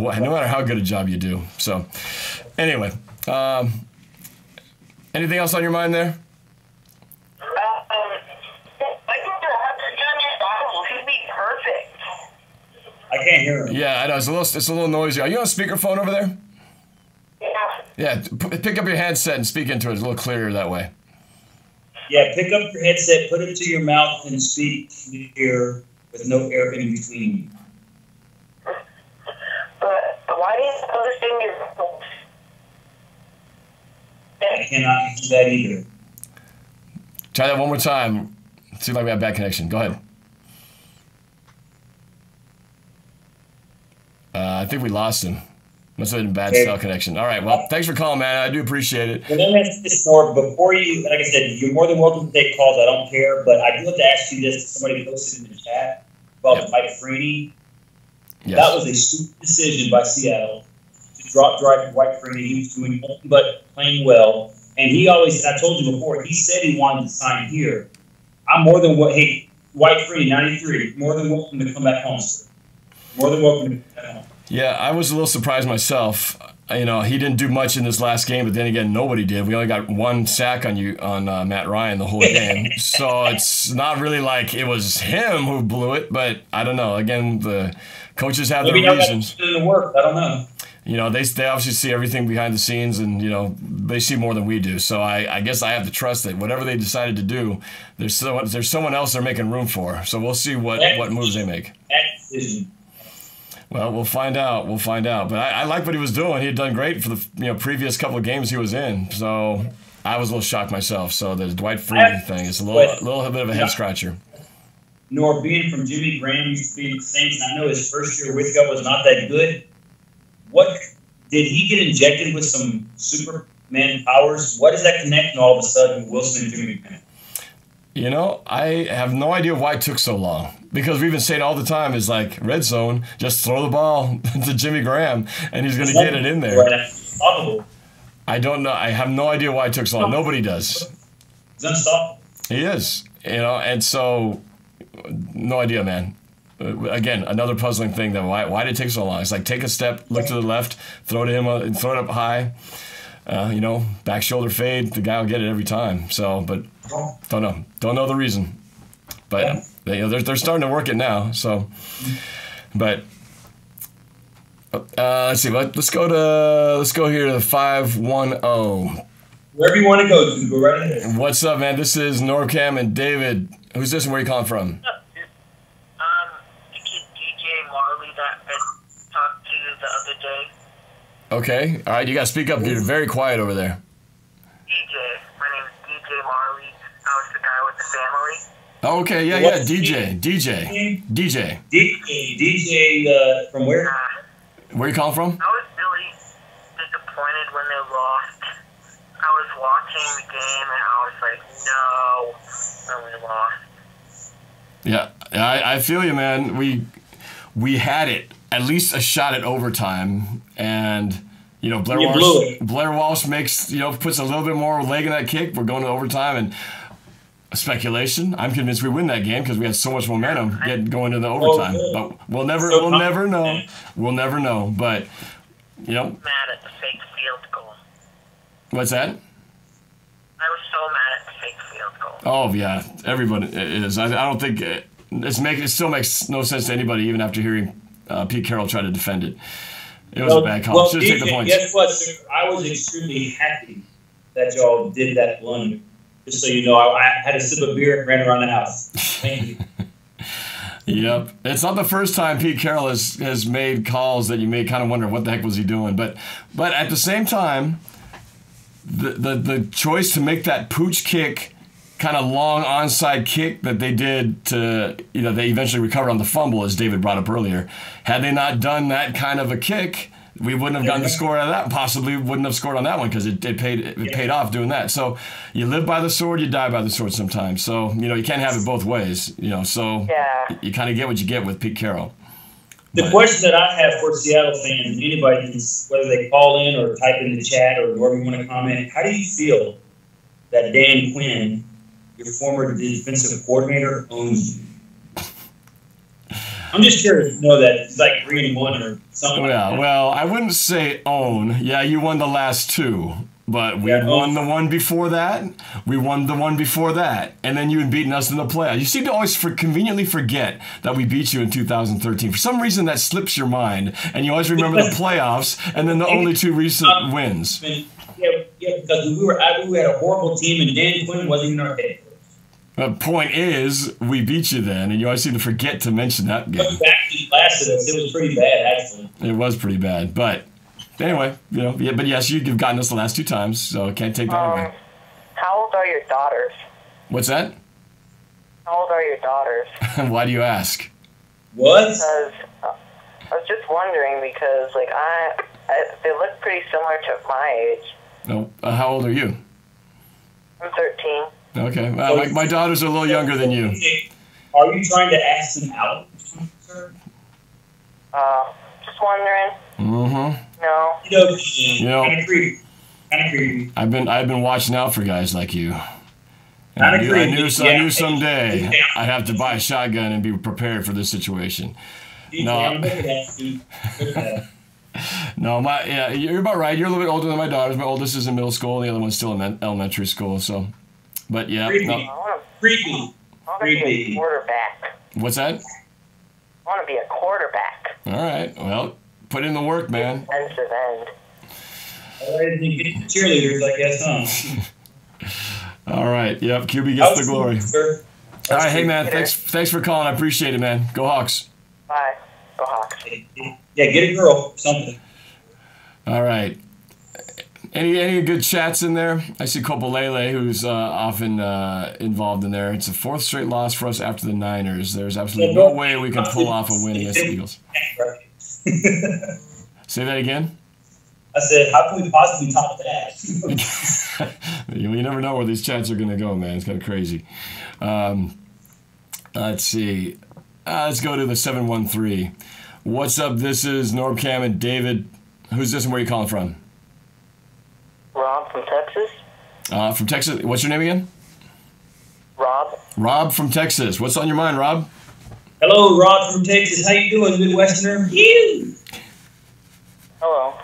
how good a job you do. So, anyway, anything else on your mind there? I can't hear him. Yeah, I know. It's a little noisy. Are you on speakerphone over there? Yeah, pick up your headset and speak into it. It's a little clearer that way. Yeah, pick up your headset, put it to your mouth, and speak clear with no air in between. But why didn't you understand your... I cannot do that either. Try that one more time. Seems like we have bad connection. Go ahead. I think we lost him. Must have been a bad cell connection. All right. Well, thanks for calling, man. I do appreciate it. Well, let me ask this, Norb. Before you, like I said, you're more than welcome to take calls. I don't care. But I do have to ask you this. Somebody posted in the chat about Mike Freeney. Yes. That was a stupid decision by Seattle to drop White Freeney. He was doing nothing but playing well. And he always, I told you before, he said he wanted to sign here. I'm more than hey, White Freeney, 93, more than welcome to come back home, sir. More than welcome to come back home. Yeah, I was a little surprised myself. you know, he didn't do much in this last game, but then again, nobody did. We only got one sack on Matt Ryan the whole game. So it's not really like it was him who blew it, but I don't know. Again, the coaches have their reasons. Maybe the work. I don't know. You know, they obviously see everything behind the scenes, and, you know, they see more than we do. So I guess I have to trust that whatever they decided to do, there's someone else they're making room for. So we'll see what moves they make. Well, we'll find out. We'll find out. But I like what he was doing. He had done great for the previous couple of games he was in. So I was a little shocked myself. So the Dwight Freeman thing is a little bit of a head scratcher. Nor being from Jimmy Graham used to be in the Saints, and I know his first year with Gup was not that good. What did he get injected with some Superman powers? What does that connect all of a sudden Wilson and Jimmy Graham? You know, I have no idea why it took so long. Because we've been saying all the time is like red zone, just throw the ball to Jimmy Graham and he's going to get it in there. I don't know. I have no idea why it took so long. Nobody does. He's unstoppable. He is. You know, and so no idea, man. Again, another puzzling thing that why did it take so long? It's like take a step, look to the left, throw to him, and throw it up high. You know, back shoulder fade. The guy will get it every time. So, but don't know the reason. But they're starting to work it now. So, but let's see. Let's go here to 510. Wherever you want to go right ahead. What's up, man? This is NorbCam and David. Who's this and where are you calling from? The kid DJ Marley that I talked to the other day. Okay. All right. You got to speak up. You're very quiet over there. DJ. My name is DJ Marley. I was the guy with the family. Oh, okay. Yeah. DJ. DJ from where? Where are you calling from? I was really disappointed when they lost. I was watching the game and I was like, no, when we lost. Yeah, I feel you, man. We had it, at least a shot at overtime, and you know Blair Walsh puts a little bit more leg in that kick. We're going to overtime, and speculation. I'm convinced we win that game because we had so much momentum going into the overtime. But we'll never know. We'll never know. But you know, mad at the fake field goal. What's that? I was so mad at the fake field goal. Oh yeah, everybody is. I don't think it still makes no sense to anybody, even after hearing Pete Carroll try to defend it. It was a bad call. Should have taken the points. Guess what, sir? I was extremely happy that y'all did that blunder. Just so you know, I had a sip of beer and ran around the house. Thank you. Yep. It's not the first time Pete Carroll has made calls that you may kind of wonder what the heck was he doing. But at the same time, the choice to make that pooch kick, kind of long onside kick that they did to, they eventually recovered on the fumble, as David brought up earlier. Had they not done that kind of a kick, we wouldn't have gotten the score out of that. Possibly wouldn't have scored on that one because it paid off doing that. So you live by the sword, you die by the sword sometimes. So, you can't have it both ways, so you kind of get what you get with Pete Carroll. The question that I have for Seattle fans, anybody, whether they call in or type in the chat or wherever you want to comment, how do you feel that Dan Quinn, your former defensive coordinator, owns you? I'm just curious to know that it's like 3-1 or something. Yeah, well, I wouldn't say own. Yeah, you won the last two, but we won the one before that. We won the one before that, and then you had beaten us in the playoffs. You seem to always conveniently forget that we beat you in 2013. For some reason, that slips your mind, and you always remember the playoffs and then the only two recent wins. Yeah, because we had a horrible team, and Dan Quinn wasn't even our head coach. The point is, we beat you then, and you always seem to forget to mention that game. It was pretty bad, actually. It was pretty bad, but anyway, but yes, you've gotten us the last two times, so can't take that away. How old are your daughters? What's that? How old are your daughters? Why do you ask? What? Because I was just wondering because, they look pretty similar to my age. No, how old are you? I'm 13. Okay, my daughters are a little younger than you. Are you trying to ask them out, sir? Just wondering. Mm-hmm. No. Kind of creepy. I've been watching out for guys like you. I knew someday I'd have to buy a shotgun and be prepared for this situation. No. No, you're about right. You're a little bit older than my daughters. My oldest is in middle school, and the other one's still in elementary school. So, but yeah. Creepy. I want to be a quarterback. What's that? I want to be a quarterback. All right. Well, put in the work, man. Defensive end. All right, you get the cheerleaders, I guess, huh? All right. Yep. QB gets the glory. All right. Hey, man. Thanks for calling. I appreciate it, man. Go Hawks. Bye. Go Hawks. Yeah, get a girl. Something. All right. Any good chats in there? I see Kopolele, who's often involved in there. It's the fourth straight loss for us after the Niners. There's absolutely no way we can pull off a win against the Eagles. Say that again? I said, how can we possibly top that? You never know where these chats are going to go, man. It's kind of crazy. Let's see. Let's go to the 713. What's up? This is NorbCam and David. Who's this and where are you calling from? Rob from Texas. From Texas. What's your name again? Rob. Rob from Texas. What's on your mind, Rob? Hello, Rob from Texas. How you doing, Midwesterner? You. Hello.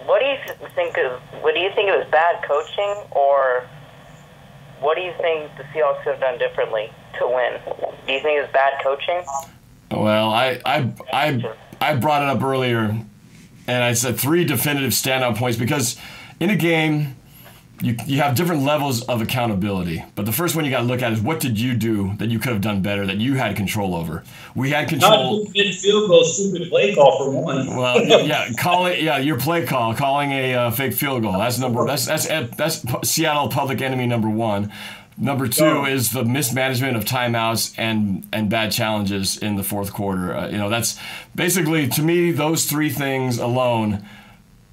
What do you think it was bad coaching, or what do you think the Seahawks could have done differently to win? Do you think it was bad coaching? Well, I brought it up earlier, and I said 3 definitive standout points because in a game, you have different levels of accountability. But the first one you got to look at is what did you do that you could have done better, that you had control over? We had control. Not a field goal, stupid play call for one. Well, yeah, your play call, calling a fake field goal. That's Seattle public enemy number 1. Number 2 is the mismanagement of timeouts and bad challenges in the fourth quarter. That's basically, to me, those 3 things alone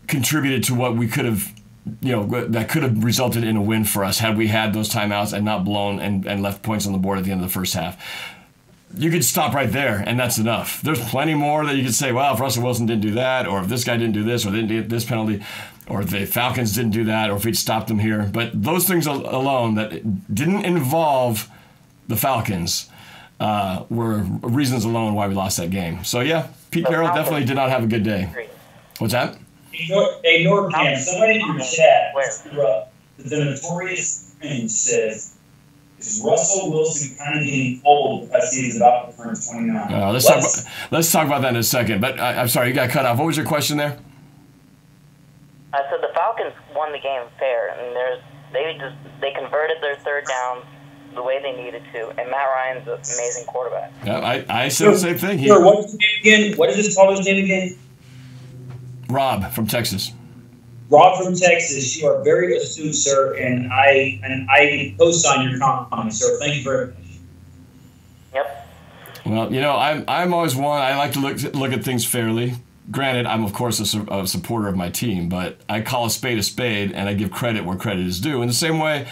contributed to what we could have, that could have resulted in a win for us had we had those timeouts and not blown and left points on the board at the end of the first half. You could stop right there, and that's enough. There's plenty more that you could say, well, if Russell Wilson didn't do that, or if this guy didn't do this, or they didn't get this penalty, or if the Falcons didn't do that, or if we'd stopped them here. But those things alone that didn't involve the Falcons were reasons alone why we lost that game. So, yeah, Pete Carroll definitely did not have a good day. What's that? Hey, NorbCam, somebody in your chat, the notorious thing says, is Russell Wilson kind of getting old because he's about to turn 29? Let's talk about that in a second. But I'm sorry, you got cut off. What was your question there? I said the Falcons won the game fair, and they converted their third down the way they needed to, and Matt Ryan's an amazing quarterback. Yeah, I said the same thing. What is his name again? What is this caller's name again? Rob from Texas. Rob from Texas, you are very astute, sir, and I co-sign your comment, sir. Thank you very much. Yep. Well, I'm always one. I like to look at things fairly. Granted, I'm of course a supporter of my team, but I call a spade, and I give credit where credit is due. In the same way,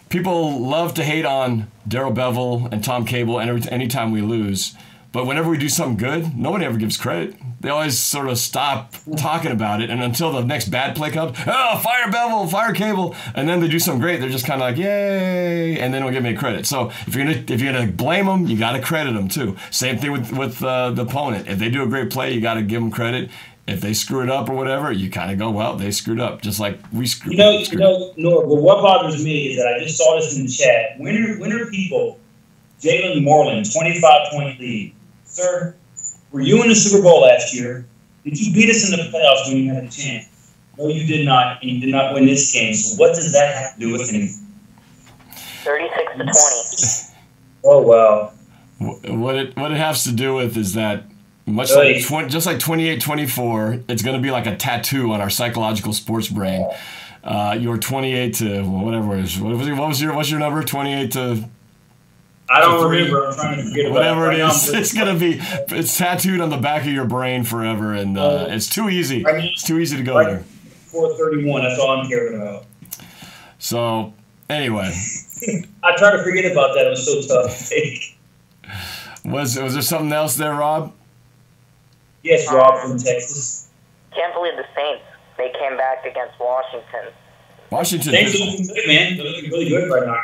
people love to hate on Darrell Bevell and Tom Cable anytime we lose. But whenever we do something good, nobody ever gives credit. They always sort of stop talking about it, and until the next bad play comes, fire Bevel, fire Cable, and then they do something great. They're just kind of like, yay, and then don't give me credit. So if you're gonna blame them, you got to credit them too. Same thing with the opponent. If they do a great play, you got to give them credit. If they screw it up or whatever, you kind of go, well, they screwed up, just like we screwed up. Norb, but what bothers me is that I just saw this in the chat. Winner people, Jalen Moreland, 25-point lead. Sir, were you in the Super Bowl last year? Did you beat us in the playoffs when you had a chance? No, you did not, and you did not win this game. So what does that have to do with anything? 36-20. Oh, wow. What it has to do with is that just like 28-24, it's going to be like a tattoo on our psychological sports brain. You're 28 to whatever it is. What's your number? 28 to... I don't remember. I'm trying to forget about whatever it is. It's tattooed on the back of your brain forever, and it's too easy. It's too easy to go there. 431. That's all I'm caring about. So anyway, I try to forget about that. It was so tough to take. Was there something else there, Rob? Yes, Rob from Texas. Can't believe the Saints. They came back against Washington. Saints are looking good, man. They're looking really good right now.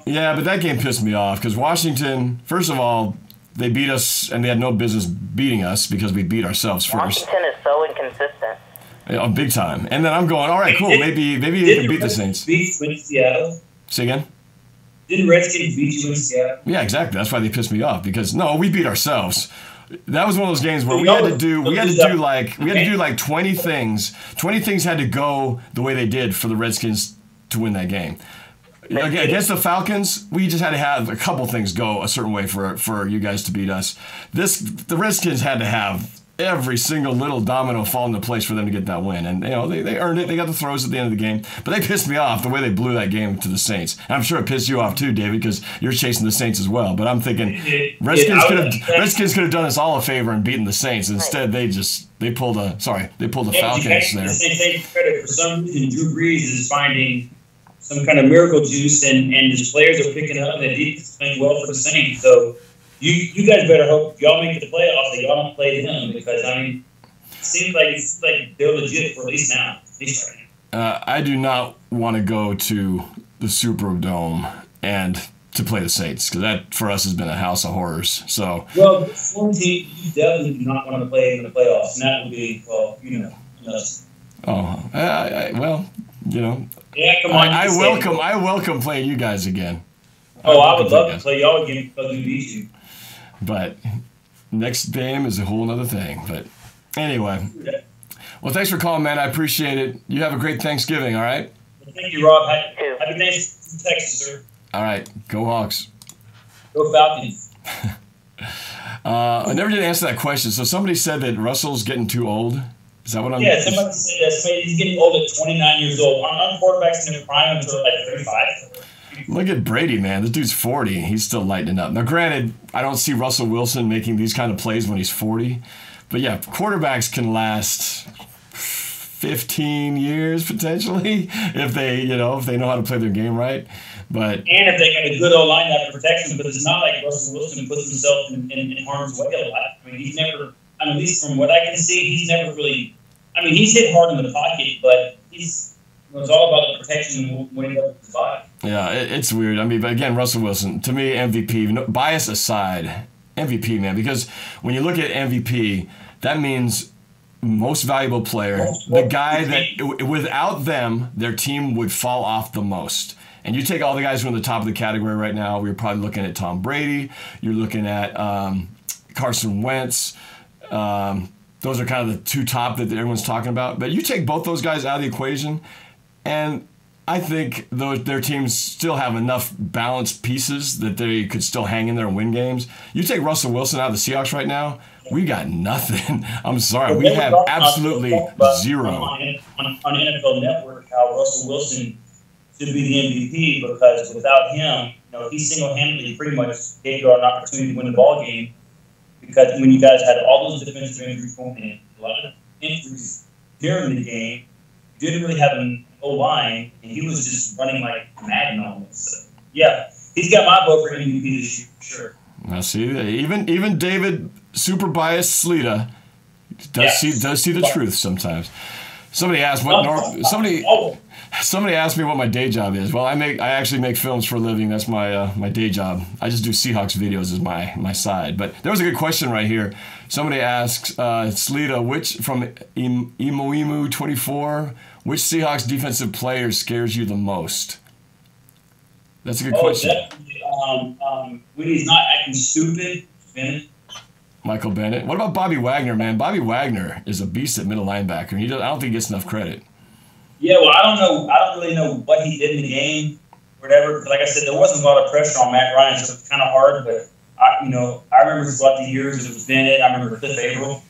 Yeah, but that game pissed me off because Washington, first of all, they beat us, and they had no business beating us because we beat ourselves first. Washington is so inconsistent. Yeah, big time. And then I'm going, all right, cool. Maybe you can beat the Saints. Beat Seattle? Say again? Didn't Redskins beat you in Seattle? Yeah, exactly. That's why they pissed me off, because no, we beat ourselves. That was one of those games where we had to do like 20 things. 20 things had to go the way they did for the Redskins to win that game. Against the Falcons, we just had to have a couple things go a certain way for you guys to beat us. The Redskins had to have every single little domino fall into place for them to get that win. And, they earned it. They got the throws at the end of the game. But they pissed me off the way they blew that game to the Saints. And I'm sure it pissed you off too, David, because you're chasing the Saints as well. But I'm thinking Redskins could have done us all a favor and beaten the Saints. Instead, they pulled the Falcons there. Same credit. For some reason, Drew Brees is finding some kind of miracle juice, and his players are picking up, and the defense is playing well for the Saints. So you guys better hope y'all make the playoffs, that y'all don't play them, because it seems like they're legit for at least now. At least right now. I do not want to go to the Superdome and to play the Saints, because that for us has been a house of horrors. So this one team you definitely do not want to play in the playoffs, and that would be us. Oh, Yeah, come on. I welcome playing you guys again. I would love to play y'all again because we beat you. But next game is a whole other thing. But anyway, well, thanks for calling, man. I appreciate it. You have a great Thanksgiving, all right? Thank you, Rob. Happy Thanksgiving, Texas, sir. All right. Go Hawks. Go Falcons. I never did answer that question. So somebody said that Russell's getting too old. Is that what I'm... Yeah, somebody said that. He's getting old at 29 years old. I'm quarterbacks in their prime until like 35. Look at Brady, man. This dude's 40. He's still lighting up. Now, granted, I don't see Russell Wilson making these kind of plays when he's 40. But, yeah, quarterbacks can last 15 years, potentially, if they know how to play their game right. But and if they got a good O-line that protects him, but it's not like Russell Wilson puts himself in harm's way a lot. I mean, he's never... at least from what I can see, he's never really... he's hit hard in the pocket, but it's all about the protection and winning up the body. Yeah, it's weird. But again, Russell Wilson, to me, MVP, bias aside, MVP, man, because when you look at MVP, that means most valuable player, the guy that without them, their team would fall off the most. And you take all the guys who are in the top of the category right now, we're probably looking at Tom Brady, you're looking at Carson Wentz. Those are kind of the two top that everyone's talking about. But you take both those guys out of the equation, and I think their teams still have enough balanced pieces that they could still hang in there and win games. You take Russell Wilson out of the Seahawks right now, we got nothing. I'm sorry. We have absolutely zero. On NFL Network, how Russell Wilson should be the MVP, because without him, he single-handedly pretty much gave you an opportunity to win the ball game. Because when you guys had all those defensive injuries going in, a lot of injuries during the game, you didn't really have an O-line, and he was just running like Madden almost. So, yeah, he's got my vote for MVP this year, for sure. Now, see, even David, super biased Slita, does see the truth sometimes. Somebody asked Somebody asked me what my day job is. Well, I actually make films for a living. That's my day job. I just do Seahawks videos as my side. But there was a good question right here. Somebody asks Slita, from Emu24, which Seahawks defensive player scares you the most? That's a good question. When he's not acting stupid, Bennett. Michael Bennett. What about Bobby Wagner, man? Bobby Wagner is a beast at middle linebacker. I don't think he gets enough credit. Yeah, well, I don't know. I don't really know what he did in the game, whatever. Like I said, there wasn't a lot of pressure on Matt Ryan, so it's kind of hard. But I remember throughout the years it was Bennett. I remember Cliff Averill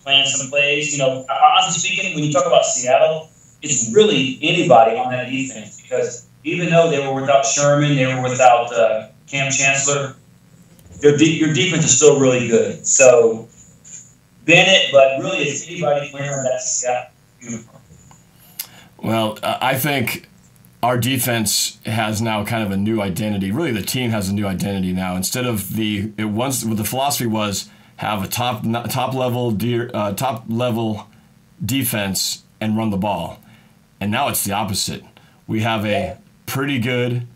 playing some plays. Honestly speaking, when you talk about Seattle, it's really anybody on that defense, because even though they were without Sherman, they were without Cam Chancellor, your defense is still really good. So Bennett, but really it's anybody wearing that Seattle uniform. Well, I think our defense has now kind of a new identity. Really, the team has a new identity now. Instead of the philosophy was have a top level defense and run the ball, and now it's the opposite. We have a pretty good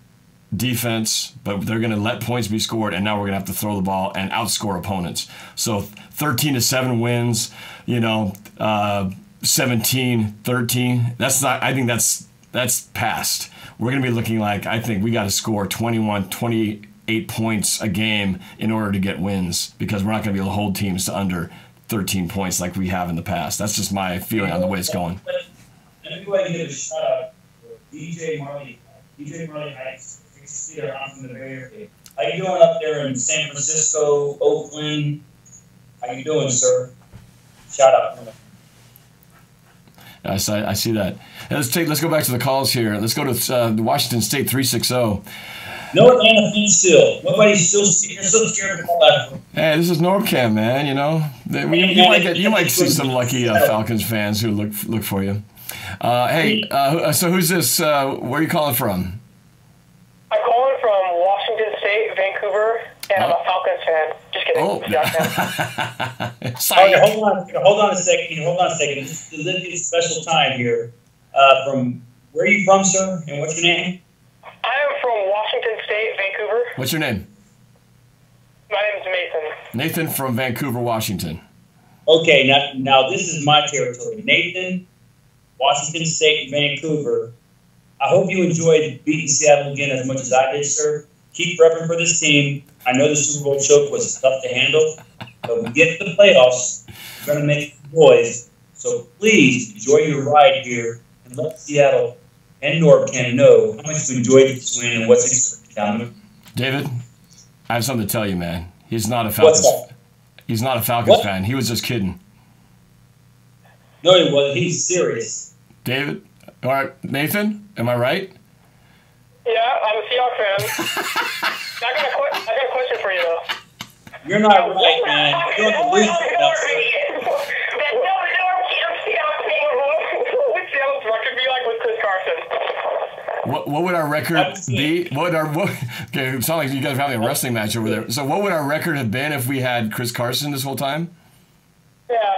defense, but they're going to let points be scored, and now we're going to have to throw the ball and outscore opponents. So 13-7 wins, 17-13. That's not. I think that's past. We're going to be looking like, I think we got to score 21, 28 points a game in order to get wins, because we're not going to be able to hold teams to under 13 points like we have in the past. That's just my feeling on the way it's going. And everybody can give a shout out for DJ Marley Heights. I'm from the Bay Area. How you doing up there in San Francisco, Oakland? How you doing, sir? Shout out. I see that. Let's go back to the calls here. Let's go to the Washington State 360. No Atlanta fans still. Nobody's still scared to call out. Hey, this is NorbCam, man. You might see some lucky Falcons fans who look for you. So who's this? Where are you calling from? I'm calling from Washington State, Vancouver, and I'm a Falcons fan. Just kidding. Oh. Hold on a second. This is the Olympic special time here. From where are you from, sir? And what's your name? I am from Washington State, Vancouver. What's your name? My name is Nathan. Nathan from Vancouver, Washington. Okay, now this is my territory. Nathan, Washington State, Vancouver. I hope you enjoyed beating Seattle again as much as I did, sir. Keep repping for this team. I know the Super Bowl choke was tough to handle, but we get to the playoffs. We're going to make it boys. So please enjoy your ride here and let Seattle and Norb-Cam know how much you enjoyed this win and what's expected down there. David, I have something to tell you, man. He's not a Falcons. What's that? He's not a Falcons fan. He was just kidding. No, he wasn't. He's serious. David, all right, Nathan, am I right? Yeah, I'm a Seahawks fan. I got a question for you, though. You're not right, man. You're the loser. What's Seattle's record be like with Chris Carson? What would our record be? Okay, it sounds like you guys are having a wrestling match over there. So what would our record have been if we had Chris Carson this whole time? Yeah.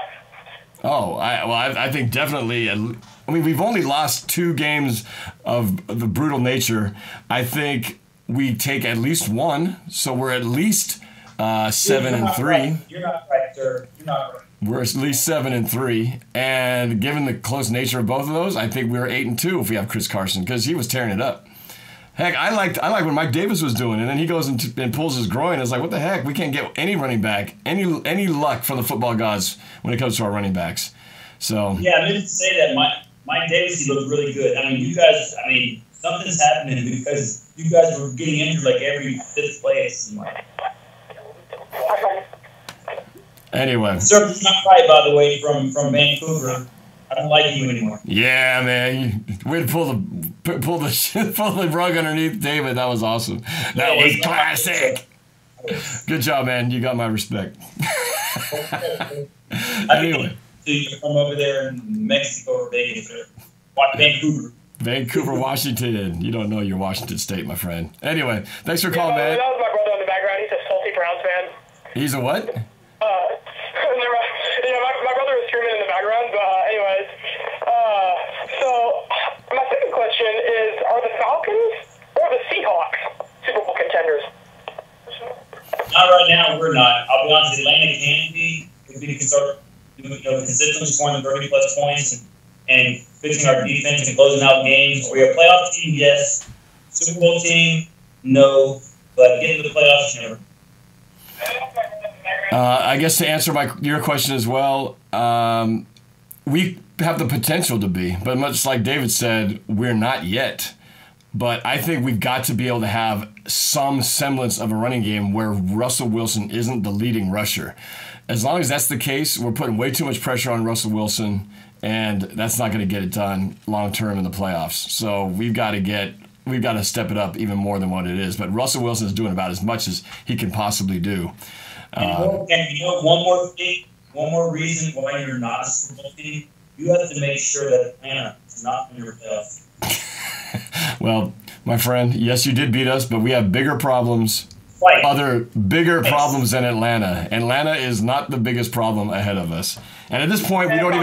Oh, I think definitely. I mean, we've only lost 2 games of the brutal nature. I think we take at least 1, so we're at least 7-3. You're not right, sir. You're not right. We're at least 7-3, and given the close nature of both of those, I think we're 8-2 if we have Chris Carson, because he was tearing it up. Heck, I liked what Mike Davis was doing, and then he goes and pulls his groin. It's like, what the heck? We can't get any running back, any luck from the football gods when it comes to our running backs. So yeah, I didn't say that. Mike Davis, he looked really good. I mean, you guys. I mean, something's happening because you guys were getting injured like every 5th play. anyway, sir, it's not right, by the way, from Vancouver. I don't like you anymore. Yeah, man, way to pull the rug underneath David. That was awesome. That was classic. Good job, man. You got my respect. Anyway. You're from over there in Mexico or Vegas or Vancouver. Vancouver, Washington. You don't know your Washington State, my friend. Anyway, thanks for calling, man. That was my brother in the background. He's a salty Browns fan. He's a what? My brother was screaming in the background, but anyways. So my second question is, are the Falcons or the Seahawks Super Bowl contenders? Not right now, we're not. I'll be honest, Atlanta can be. If we can start consistently scoring 30-plus points and fixing our defense and closing out games. Are we a playoff team? Yes. Super Bowl team? No. But getting to the playoffs, never. I guess to answer your question as well, we have the potential to be, but much like David said, we're not yet. But I think we've got to be able to have some semblance of a running game where Russell Wilson isn't the leading rusher. As long as that's the case, we're putting way too much pressure on Russell Wilson, and that's not going to get it done long term in the playoffs. So we've got to step it up even more than what it is. But Russell Wilson is doing about as much as he can possibly do. And one more thing, one more reason why you're not a Super Bowl team, you have to make sure that Atlanta is not in your playoffs. Well, my friend, yes, you did beat us, but we have bigger problems. Bigger problems than Atlanta. Atlanta is not the biggest problem ahead of us. And at this point, we don't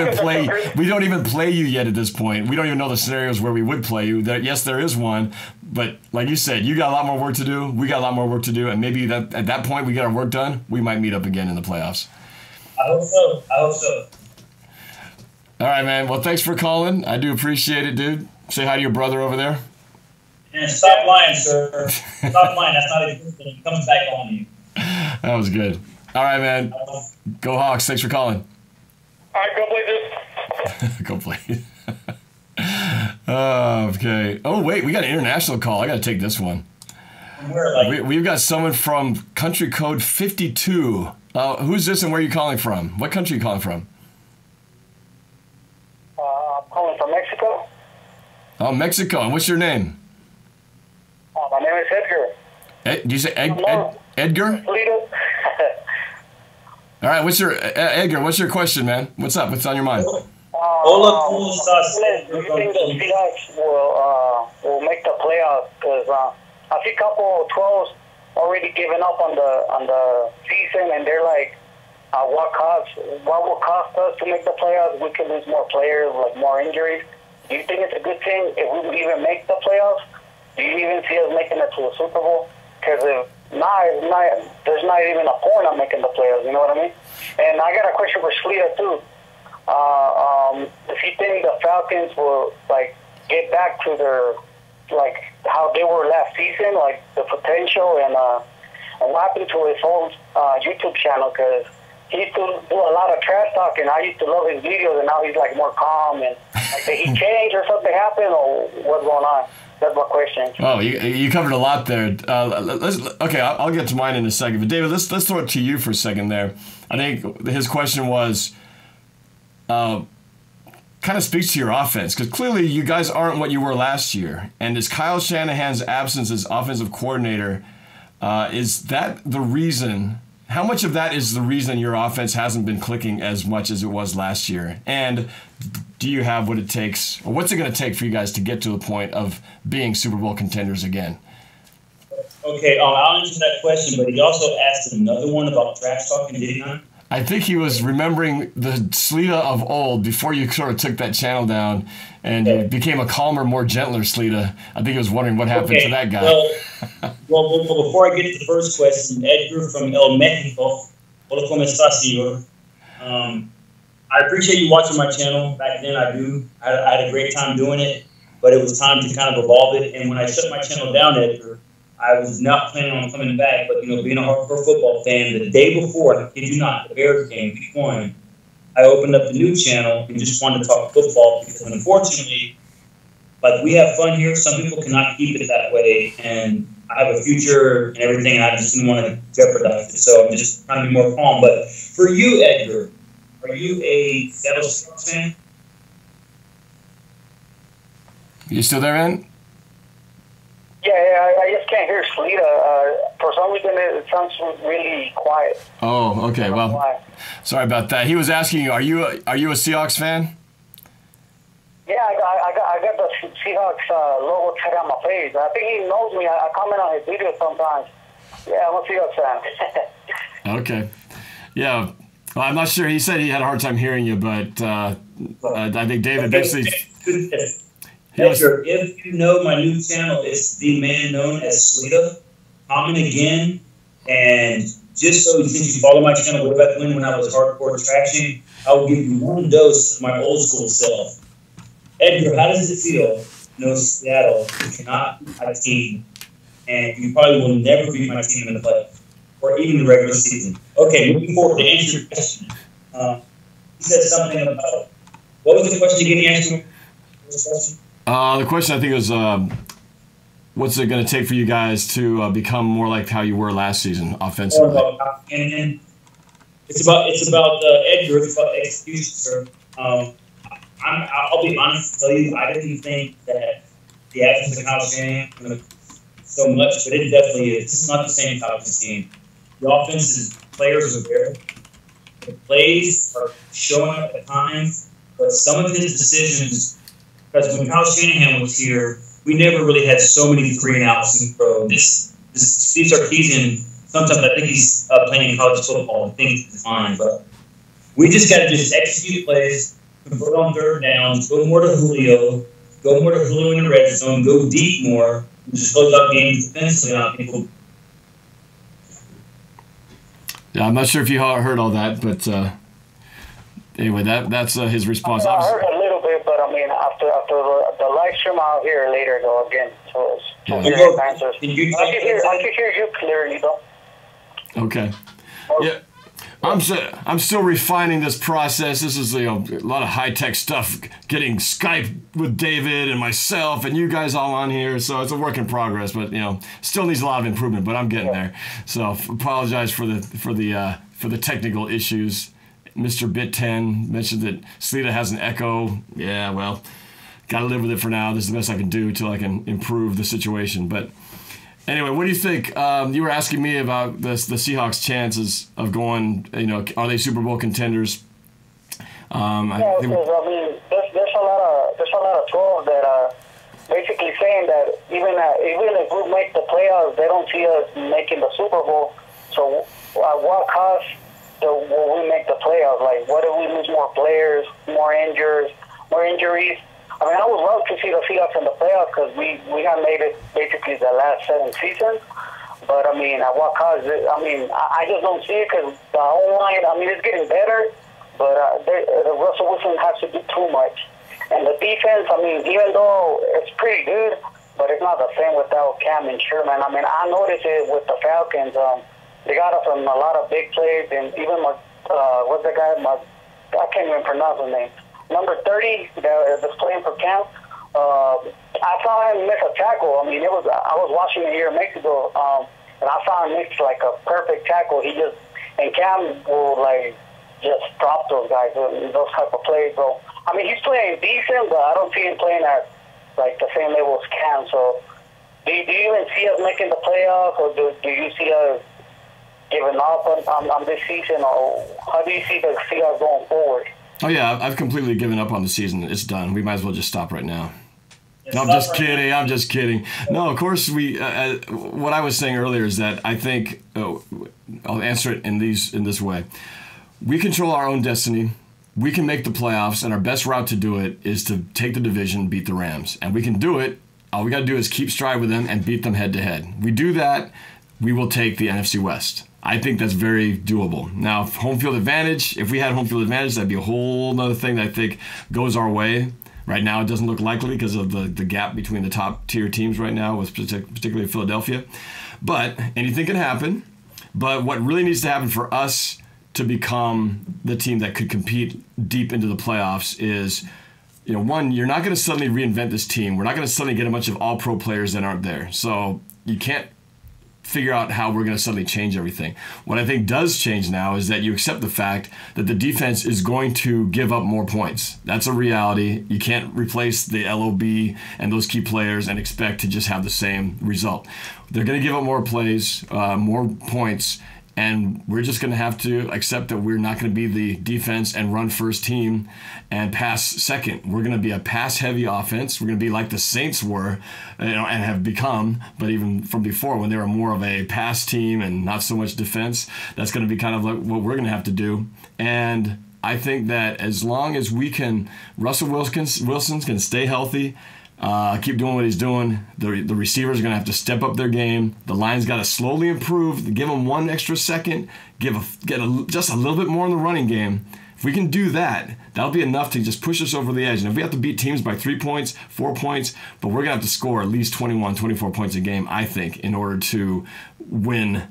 even play you yet at this point. We don't even know the scenarios where we would play you. Yes, there is one, But like you said, you got a lot more work to do. We got a lot more work to do, and maybe that at that point we get our work done. We might meet up again in the playoffs. I hope so. All right, man. Well, thanks for calling. I do appreciate it, dude. Say hi to your brother over there. And stop lying, sir. Stop lying. That's not a good thing. It comes back on you. That was good. All right, man. Go Hawks. Thanks for calling. All right, go play this. Go play. Okay. Oh, wait. We got an international call. I got to take this one. We've got someone from country code 52. Who's this and where are you calling from? What country are you calling from? I'm calling from Mexico. Oh, Mexico. And what's your name? My name is Edgar. Did you say Edgar? All right. What's your Edgar? What's your question, man? What's up? What's on your mind? Hola, do you think the Seahawks will make the playoffs? Because I see a couple of 12s already given up on the season, and they're like, what will cost us to make the playoffs? We could lose more players, like more injuries. Do you think it's a good thing if we would even make the playoffs? Do you even see us making it to a Super Bowl? Because if not, there's not even a point on making the playoffs, you know what I mean? And I got a question for Slita, too. If you think the Falcons will, like, get back to their, like, how they were last season, like, the potential, and what happened to his whole YouTube channel, because he used to do a lot of trash talk, and I used to love his videos, and now he's, like, more calm, and, like, did he change or something happen, or what's going on? That's my question. Oh, you covered a lot there. I'll get to mine in a second. But David, let's throw it to you for a second there. I think his question was, kind of speaks to your offense, because clearly you guys aren't what you were last year. And is Kyle Shanahan's absence as offensive coordinator, is that the reason? How much of that is the reason your offense hasn't been clicking as much as it was last year? And do you have what it takes, or what's it going to take for you guys to get to the point of being Super Bowl contenders again? Okay, I'll answer that question, but he also asked another one about trash talking, did he not? I think he was remembering the Slita of old before you sort of took that channel down and you became a calmer, more gentler Slita. I think he was wondering what happened to that guy. Well, before I get to the first question, Edgar from El Mexico. Hola, ¿cómo estás, señor? I appreciate you watching my channel. Back then, I had a great time doing it, but it was time to kind of evolve it. And when I shut my channel down, Edgar, I was not planning on coming back, but, being a hardcore football fan, the day before, I kid you not, the Bears game, week 1, I opened up the new channel and just wanted to talk football because, unfortunately, like, we have fun here. Some people cannot keep it that way, and I have a future and everything, and I just didn't want to jeopardize it. So I'm just trying to be more calm. But for you, Edgar, are you a Seattle Seahawks fan? You still there, man? Yeah, I just can't hear Slita. For some reason, it sounds really quiet. Oh, okay. Well, sorry about that. He was asking you, are you a Seahawks fan? Yeah, I got the Seahawks logo tattooed on my face. I think he knows me. I comment on his videos sometimes. Yeah, I'm a Seahawks fan. Okay. Yeah. Well, I'm not sure. He said he had a hard time hearing you, but I think David basically... Edgar, if you know my new channel, it's the man known as Slita. Comment again, and just so since you follow my channel way back when I was hardcore trashing, I will give you one dose of my old school self. Edgar, how does it feel? Seattle, you cannot beat my team, and you probably will never beat my team in the playoffs or even the regular season. Okay, moving forward to answer your question. He said something about what was the question again? He asked me. The question I think was, what's it going to take for you guys to become more like how you were last season offensively? And it's about Edgar. It's about execution, sir. I'll be honest and tell you, I didn't think that the absence of Kyle Shanahan so much, but it definitely is. It's not the same Falcons team. The offense's players are there. The plays are showing up at times, but some of his decisions. Because when Kyle Shanahan was here, we never really had so many 3-and-outs in pro. This Steve Sarkisian, sometimes I think he's playing college football. I think it's fine, but we just got to just execute plays, convert on third downs, go more to Julio in the red zone, go deep more, just close out games defensively. I think we'll. Yeah, I'm not sure if you heard all that, but anyway, that's his response. I heard a little bit, but I mean, after the live stream, I'll hear it later though again. So it's answers. I can hear you clearly though. Okay. Yeah. I'm still refining this process. This is a lot of high-tech stuff, getting Skype with David and myself and you guys all on here. So it's a work in progress, but still needs a lot of improvement. But I'm getting there. So apologize for the technical issues. Mr. Bit 10 mentioned that Sleeta has an echo. Yeah, well, gotta live with it for now. This is the best I can do till I can improve the situation. But anyway, what do you think? You were asking me about the Seahawks' chances of going. Are they Super Bowl contenders? There's a lot of trolls that are basically saying that even if we make the playoffs, they don't see us making the Super Bowl. So at what cost will we make the playoffs? Like, what if we lose more players, more injuries? I mean, I would love to see the Seahawks in the playoffs because we have made it basically the last 7 seasons. But, I mean, at what cost? I just don't see it because the O-line, it's getting better, but Russell Wilson has to do too much. And the defense, even though it's pretty good, but it's not the same without Cam and Sherman. I noticed it with the Falcons. They got us on a lot of big plays, and even what's the guy? I can't even pronounce his name. Number 30 that's playing for Cam. I saw him miss a tackle. I was watching it here in Mexico, and I saw him miss like a perfect tackle. And Cam will just drop those guys in those type of plays. So he's playing decent, but I don't see him playing at the same level as Cam. So do you even see us making the playoffs, or do you see us giving up on this season, or how do you see the Seahawks going forward? Oh, yeah, I've completely given up on the season. It's done. We might as well just stop right now. No, I'm just kidding. No, of course, what I was saying earlier is that I think, I'll answer it in this way. We control our own destiny. We can make the playoffs, and our best route to do it is to take the division, beat the Rams. And we can do it. All we got to do is keep stride with them and beat them head-to-head. We do that, we will take the NFC West. I think that's very doable. Now, home field advantage, if we had home field advantage, that'd be a whole other thing that I think goes our way. Right now, it doesn't look likely because of the gap between the top-tier teams right now, with particularly Philadelphia. But anything can happen. But what really needs to happen for us to become the team that could compete deep into the playoffs is, one, you're not going to suddenly reinvent this team. We're not going to suddenly get a bunch of all-pro players that aren't there. So you can't figure out how we're going to suddenly change everything. What I think does change now is that you accept the fact that the defense is going to give up more points. That's a reality. You can't replace the LOB and those key players and expect to just have the same result. They're going to give up more plays, more points, and we're just going to have to accept that we're not going to be the defense and run first team and pass second. We're going to be a pass-heavy offense. We're going to be like the Saints were, and have become, but even from before when they were more of a pass team and not so much defense. That's going to be kind of like what we're going to have to do. And I think that as long as Russell Wilson can stay healthy, keep doing what he's doing. The receivers are going to have to step up their game. The line's got to slowly improve. Give them 1 extra second. Get just a little bit more in the running game. If we can do that, that'll be enough to just push us over the edge. And if we have to beat teams by 3 points, 4 points, but we're going to have to score at least 21, 24 points a game, I think, in order to win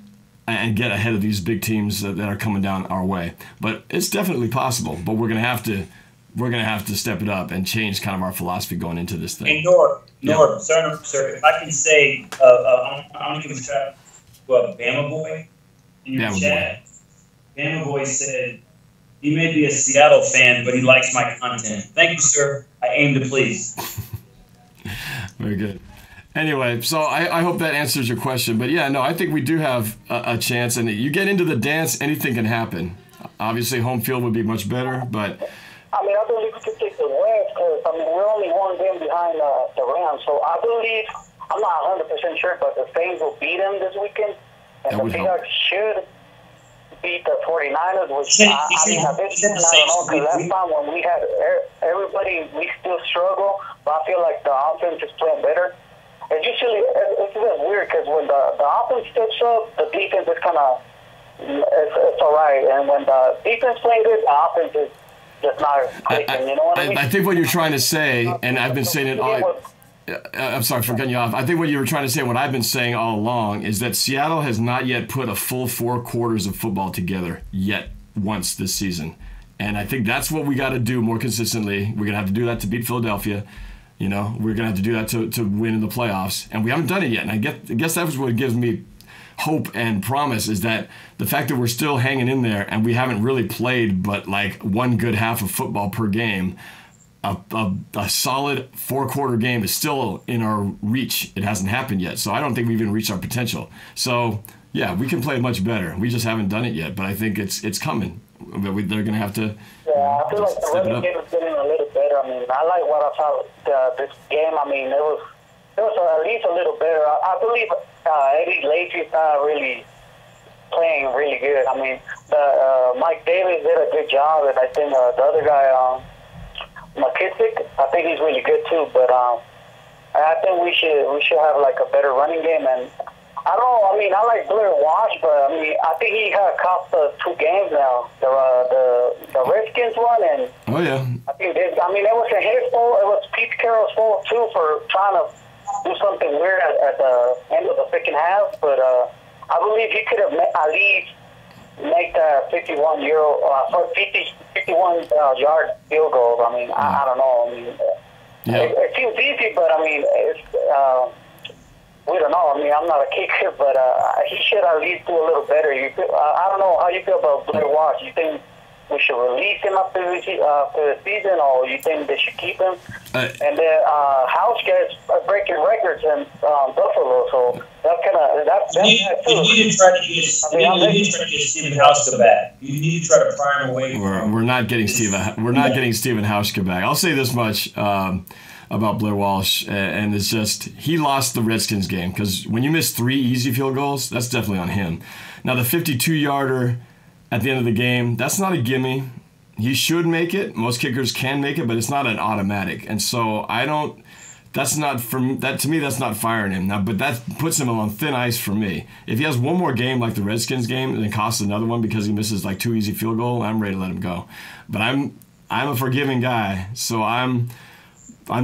and get ahead of these big teams that are coming down our way. But it's definitely possible. But we're going to have to step it up and change kind of our philosophy going into this thing. Hey, Norb, sir, if I can say, I'm going to give a shout out to Bama Boy in your chat. Bama Boy said, he may be a Seattle fan, but he likes my content. Thank you, sir. I aim to please. Very good. Anyway, so I hope that answers your question. But yeah, no, I think we do have a chance. And you get into the dance, anything can happen. Obviously, home field would be much better, but I believe we could take the West because, we're only 1 game behind the Rams. So I believe, I'm not 100% sure, but the Saints will beat them this weekend. And the Seahawks should beat the 49ers, which I don't know, because last time when we had everybody, we still struggle, but I feel like the offense is playing better. it's just weird because when the offense steps up, the defense is kind of it's all right, and when the defense plays it, the offense is just not clicking. You know what I mean? I think what you're trying to say, and I've been saying it all. I'm sorry for cutting you off. I think what you were trying to say, what I've been saying all along, is that Seattle has not yet put a full 4 quarters of football together yet once this season. And I think that's what we got to do more consistently. We're going to have to do that to beat Philadelphia. You know, we're going to have to do that to win in the playoffs. And we haven't done it yet. And I guess that's what gives me hope and promise, is that the fact that we're still hanging in there and we haven't really played but like one good half of football per game. A solid 4-quarter game is still in our reach. It hasn't happened yet. So I don't think we've even reached our potential. So, yeah, we can play much better. We just haven't done it yet. But I think it's coming. They're going to have to I feel like the running game is getting a little better. I mean, I like what I saw this game. I mean, it was at least a little better. I believe Eddie Lacy's not really playing really good. I mean, Mike Davis did a good job, and I think the other guy, McKissick, I think he's really good too. But I think we should have like a better running game. And I don't know. I mean, I like Blair Walsh, but I mean, I think he had cost us 2 games now. The Redskins one, and I think it wasn't his fault. It was Pete Carroll's fault too for trying to do something weird at the end of the second half. But I believe he could have at least make that 51 yard field goal. I mean, I don't know. I mean, it seems easy, but I mean, it's we don't know. I mean, I'm not a kicker, but he should at least do a little better. I don't know how you feel about Blair Walsh. You think we should release him after the season, or you think they should keep him? And then House gets breaking records in Buffalo, so that's kind of that's you need to try to get Stephen Hauschka back. You need to try to pry him away. We're not getting Stephen Hauschka back. I'll say this much about Blair Walsh, and it's just he lost the Redskins game because when you miss 3 easy field goals, that's definitely on him. Now the 52-yarder at the end of the game, that's not a gimme. He should make it. Most kickers can make it, but it's not an automatic. And so that's not firing him. Now, but that puts him on thin ice for me. If he has one more game like the Redskins game and then costs another one because he misses like 2 easy field goals, I'm ready to let him go. But I'm a forgiving guy, so I'm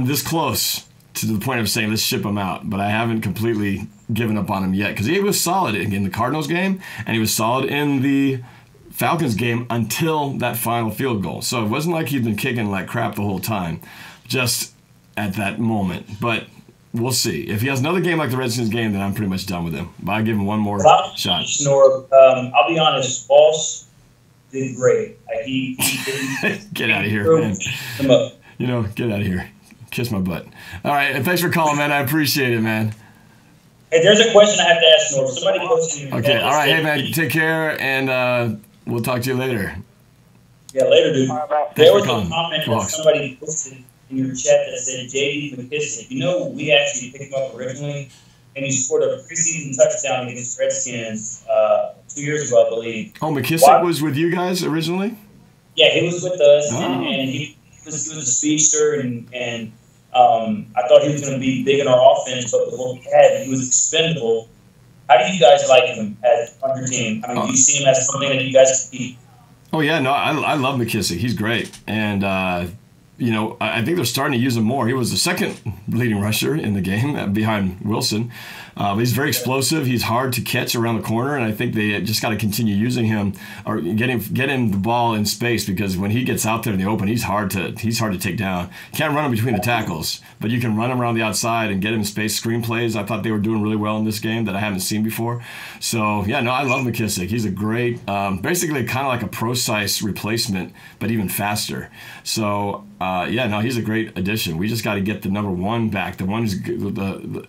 this close to the point of saying let's ship him out, but I haven't completely given up on him yet because he was solid in the Cardinals game and he was solid in the Falcons game until that final field goal. So it wasn't like he'd been kicking like crap the whole time, just at that moment. But we'll see. If he has another game like the Redskins game, then I'm pretty much done with him. But I give him one more shot. I'll be honest, Walsh did great. He get out of here, man. You know, get out of here. Kiss my butt. All right, and thanks for calling, man. I appreciate it, man. Hey, there's a question I have to ask, Norb. Somebody posted you. Okay, all right. Hey, man, take care, and we'll talk to you later. Yeah, later, dude. There was a comment that somebody posted in your chat that said J.D. McKissick. You know, we actually picked him up originally, and he scored a preseason touchdown against Redskins 2 years ago, I believe. Oh, McKissick was with you guys originally? Yeah, he was with us, and he was a speedster, and I thought he was going to be big in our offense, but with what we had, he was expendable. How do you guys like him on your team? I mean, do you see him as something that you guys can keep? Oh, yeah, no, I love McKissick. He's great. And, you know, I think they're starting to use him more. He was the second leading rusher in the game behind Wilson. But he's very explosive. He's hard to catch around the corner, and I think they just got to continue using him or get him the ball in space because when he gets out there in the open, he's hard to take down. Can't run him between the tackles, but you can run him around the outside and get him in space. Screen plays, I thought they were doing really well in this game that I haven't seen before. So, yeah, no, I love McKissick. He's a great, basically kind of like a pro-size replacement, but even faster. So, yeah, no, he's a great addition. We just got to get the number one back, the one who's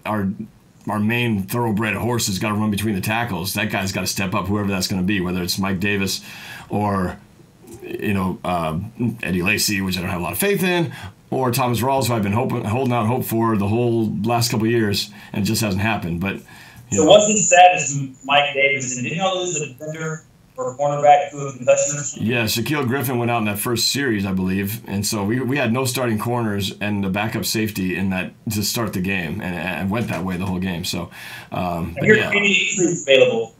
our main thoroughbred horse has got to run between the tackles. That guy's got to step up, whoever that's going to be, whether it's Mike Davis or, you know, Eddie Lacy, which I don't have a lot of faith in, or Thomas Rawls, who I've been holding out hope for the whole last couple of years, and it just hasn't happened. But so wasn't sad as Mike Davis, and didn't y'all lose a defender for a cornerback through a concussion or something? Yeah, Shaquille Griffin went out in that first series, I believe, and so we had no starting corners and the backup safety in that to start the game, and went that way the whole game. So, but Here's yeah. any injuries available.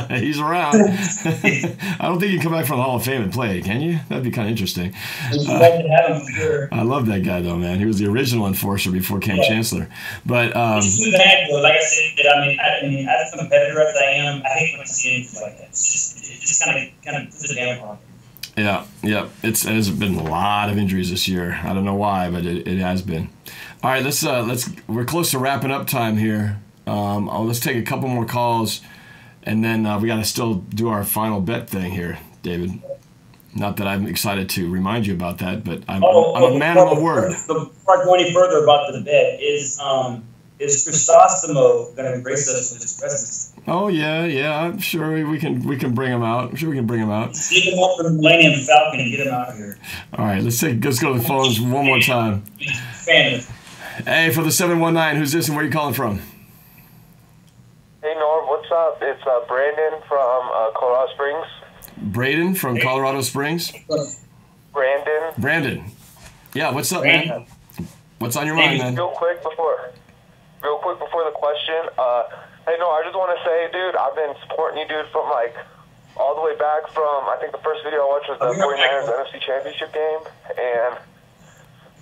He's around. I don't think you can come back from the Hall of Fame and play, can you? That'd be kind of interesting. I love that guy, though, man. He was the original enforcer before Cam Chancellor. But it's too bad, though. Like I said, I mean, as a competitor as I am, I hate when I see injuries like that. It just kind of puts a damper on it. Yeah. There's been a lot of injuries this year. I don't know why, but it has been. All right, we're close to wrapping up time here. Let's take a couple more calls, and then we got to still do our final bet thing here, David. Not that I'm excited to remind you about that, but I'm a man of my word. Before I go any further about the bet, is Crisostomo going to grace us with his presence? Oh yeah. I'm sure we can bring him out. I'm sure we can bring him out. Stick him up for the Millennium Falcon and get him out here. All right, let's go to the phones one more time. Hey, for the 719, who's this and where you calling from? Hey, Norb, what's up? It's Brandon from Colorado Springs. Braden from Colorado Springs? Brandon. Yeah, what's up, man? What's on your mind, man? Real quick before the question, hey, no, I just want to say, dude, I've been supporting you, dude, from, all the way back from, I think the first video I watched was the 49ers NFC Championship game, and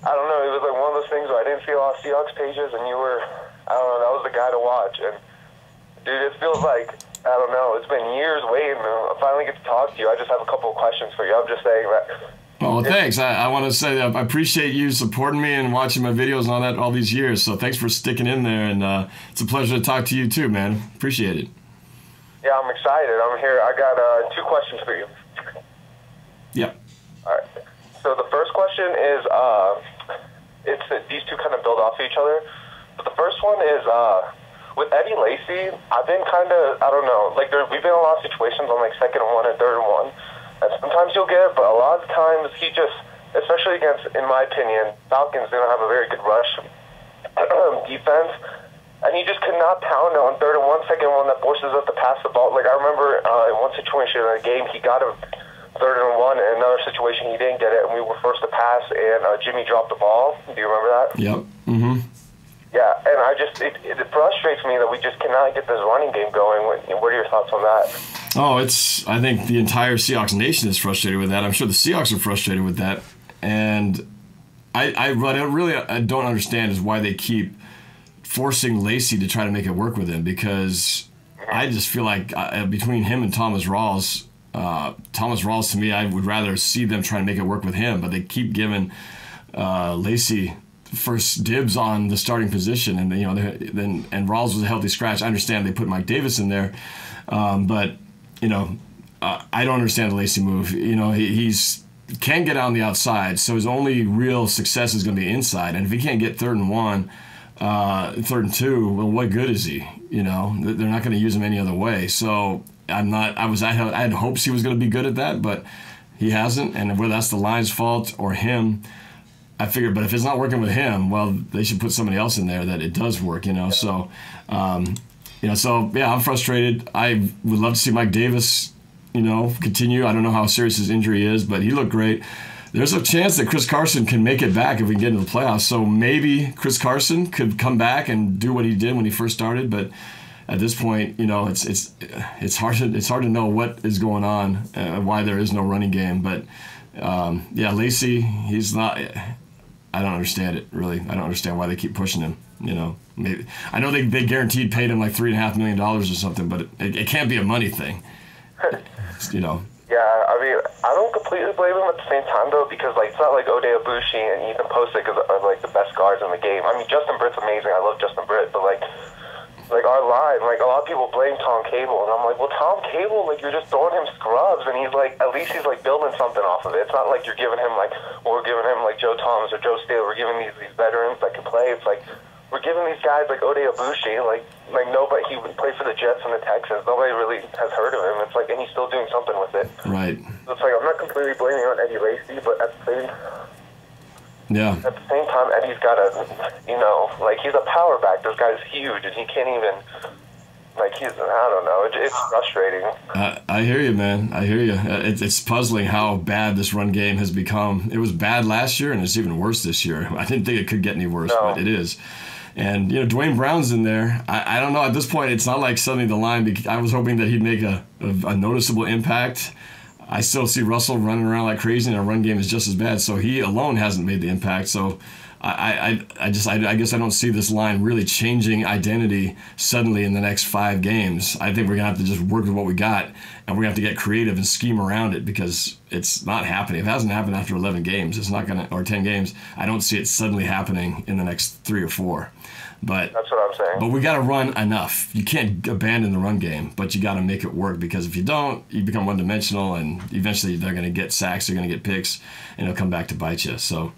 I don't know, it was one of those things where I didn't see a lot of Seahawks pages, and you were, I don't know, that was the guy to watch, and dude, it feels like, I don't know, it's been years waiting. I finally get to talk to you. I just have a couple of questions for you. I'm just saying that. Oh, well, thanks. I want to say that I appreciate you supporting me and watching my videos and all that all these years. So thanks for sticking in there. And it's a pleasure to talk to you too, man. Appreciate it. Yeah, I'm excited. I'm here. I got 2 questions for you. Yeah. All right. So the first question is, these two kind of build off each other. But the first one is, with Eddie Lacy, I've been kind of, I don't know, we've been in a lot of situations on 2nd and 1 and 3rd and 1. And sometimes you'll get it, but a lot of times he just, especially against, in my opinion, Falcons didn't have a very good rush defense. And he just could not pound it on 3rd and 1, 2nd and 1 that forces us to pass the ball. I remember in one situation in a game, he got a 3rd and 1, and in another situation he didn't get it, and we were forced to pass, and Jimmy dropped the ball. Do you remember that? Yep. Mm-hmm. Yeah, and it frustrates me that we just cannot get this running game going. What are your thoughts on that? Oh, I think the entire Seahawks nation is frustrated with that. I'm sure the Seahawks are frustrated with that. And what I don't understand is why they keep forcing Lacy to try to make it work with him, because I just feel like between him and Thomas Rawls, to me, I would rather see them try to make it work with him, but they keep giving Lacy first dibs on the starting position, and and Rawls was a healthy scratch. I understand they put Mike Davis in there, but I don't understand the Lacy move. He's can get out on the outside, so his only real success is going to be inside. And if he can't get 3rd and 1, 3rd and 2, well, what good is he? They're not going to use him any other way. So I had hopes he was going to be good at that, but he hasn't. And whether that's the line's fault or him, I figured, but if it's not working with him, well, they should put somebody else in there that it does work, So, so yeah, I'm frustrated. I would love to see Mike Davis, continue. I don't know how serious his injury is, but he looked great. There's a chance that Chris Carson can make it back if we can get into the playoffs. So maybe Chris Carson could come back and do what he did when he first started, but at this point, it's hard to know what is going on, why there is no running game. But Lacy, he's not. I don't understand it, really. I don't understand why they keep pushing him. Maybe I know they guaranteed paid him $3.5 million or something, but it can't be a money thing. Yeah, I mean, I don't completely blame him at the same time, though, because it's not like Ode Abushi and Ethan Posick are the best guards in the game. I mean, Justin Britt's amazing. I love Justin Britt, but our line, a lot of people blame Tom Cable, and I'm like, well, Tom Cable, you're just throwing him scrubs, and he's at least he's building something off of it. It's not like you're giving him we're giving him Joe Thomas or Joe Steele. We're giving these veterans that can play. It's we're giving these guys Ode Abushi, nobody. He would play for the Jets and the Texans. Nobody really has heard of him. It's and he's still doing something with it. Right. So it's I'm not completely blaming on Eddie Lacy, but at the same time, Eddie's got he's a power back. This guy's huge, and he can't even, Like, I don't know. It's frustrating. I hear you, man. I hear you. It's puzzling how bad this run game has become. It was bad last year, and it's even worse this year. I didn't think it could get any worse, but it is. And, Dwayne Brown's in there. I don't know. At this point, it's not like suddenly the line. I was hoping that he'd make a noticeable impact. I still see Russell running around like crazy, and our run game is just as bad. So he alone hasn't made the impact. So I guess I don't see this line really changing identity suddenly in the next 5 games. I think we're gonna have to just work with what we got, and we're gonna have to get creative and scheme around it because it's not happening. If it hasn't happened after 11 games, it's not gonna, or 10 games. I don't see it suddenly happening in the next 3 or 4. But that's what I'm saying. But we got to run enough. You can't abandon the run game, but you got to make it work because if you don't, you become one-dimensional, and eventually they're going to get sacks, they're going to get picks, and it'll come back to bite you. So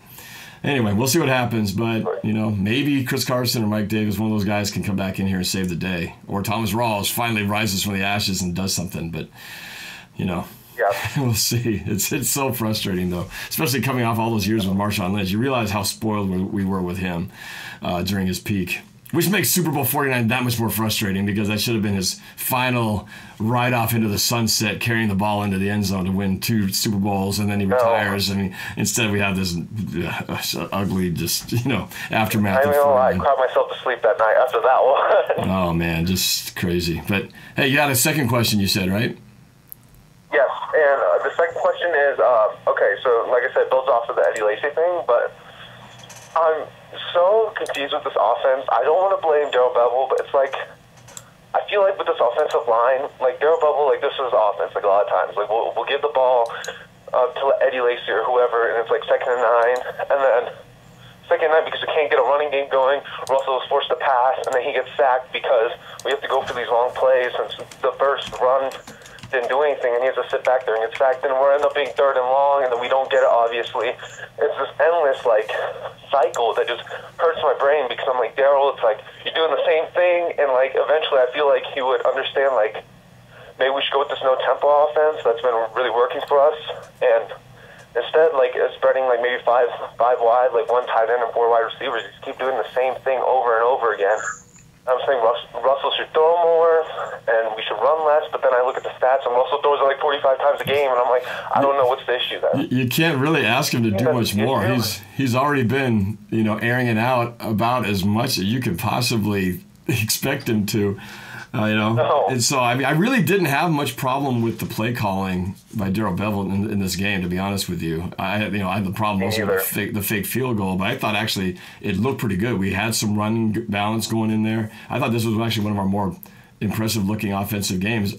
anyway, we'll see what happens. But maybe Chris Carson or Mike Davis, one of those guys, can come back in here and save the day, or Thomas Rawls finally rises from the ashes and does something. But yeah. We'll see. It's so frustrating, though, especially coming off all those years with Marshawn Lynch. You realize how spoiled we were with him during his peak, which makes Super Bowl 49 that much more frustrating because that should have been his final ride-off into the sunset, carrying the ball into the end zone to win 2 Super Bowls, and then he retires. I mean, instead we have this ugly, aftermath. I cried myself to sleep that night after that one. Oh, man, just crazy. But, hey, you had a second question you said, right? Yes, and the second question is, okay, so like I said, it builds off of the Eddie Lacy thing, but I'm so confused with this offense. I don't want to blame Darrell Bevell, but it's like, I feel like with this offensive line, like Darrell Bevell, like this is offense, like a lot of times. Like we'll give the ball to Eddie Lacy or whoever, and it's like 2nd and 9, and then 2nd and 9 because we can't get a running game going. Russell is forced to pass, and then he gets sacked because we have to go for these long plays since the first run didn't do anything, and he has to sit back there and get sacked, and we're end up being 3rd and long, and then we don't get it, obviously. It's this endless, cycle that just hurts my brain because I'm like, Darrell, it's like, you're doing the same thing, and, eventually I feel like he would understand, maybe we should go with this no-tempo offense that's been really working for us, and instead, spreading, maybe five wide, 1 tight end and 4 wide receivers, you just keep doing the same thing over and over again. I'm saying Russell should throw more, and we should run less, but then I look at the stats, and Russell throws it 45 times a game, and I'm like, I don't know what's the issue there. You can't really ask him to do much more. He's already been, airing it out about as much as you could possibly expect him to. No. And so I really didn't have much problem with the play calling by Darrell Bevell in this game, to be honest with you. I had the problem also with the fake field goal, but I thought actually it looked pretty good. We had some running balance going in there. I thought this was actually one of our more impressive looking offensive games.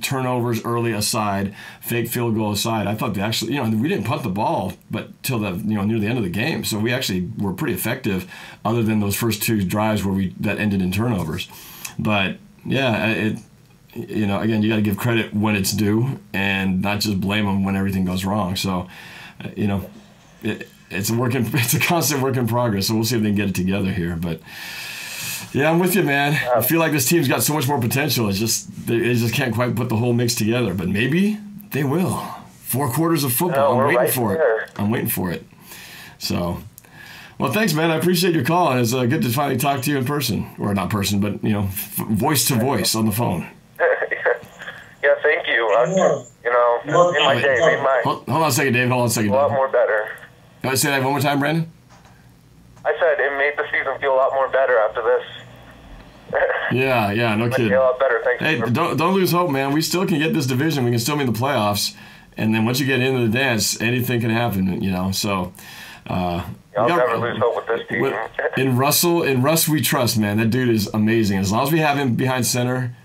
Turnovers early aside, fake field goal aside, I thought we didn't punt the ball, but till near the end of the game. So we actually were pretty effective, other than those first 2 drives that ended in turnovers. But yeah, again, you got to give credit when it's due and not just blame them when everything goes wrong. So, it's a constant work in progress. So we'll see if they can get it together here. But yeah, I'm with you, man. I feel like this team's got so much more potential. They just can't quite put the whole mix together. But maybe they will. 4 quarters of football. I'm waiting for it. So. Well, thanks, man. I appreciate your call, and it's good to finally talk to you in person, or not person, but voice to voice on the phone. Yeah, thank you. In my day, Hold on a second, Dave. A lot more better. Can I say that one more time, Brandon? I said it made the season feel a lot more better after this. Yeah, no kidding. A lot better. Thanks. Hey, don't lose hope, man. We still can get this division. We can still make the playoffs, and then once you get into the dance, anything can happen. So. I'll never lose hope with this team. In Russ we trust, man. That dude is amazing. As long as we have him behind center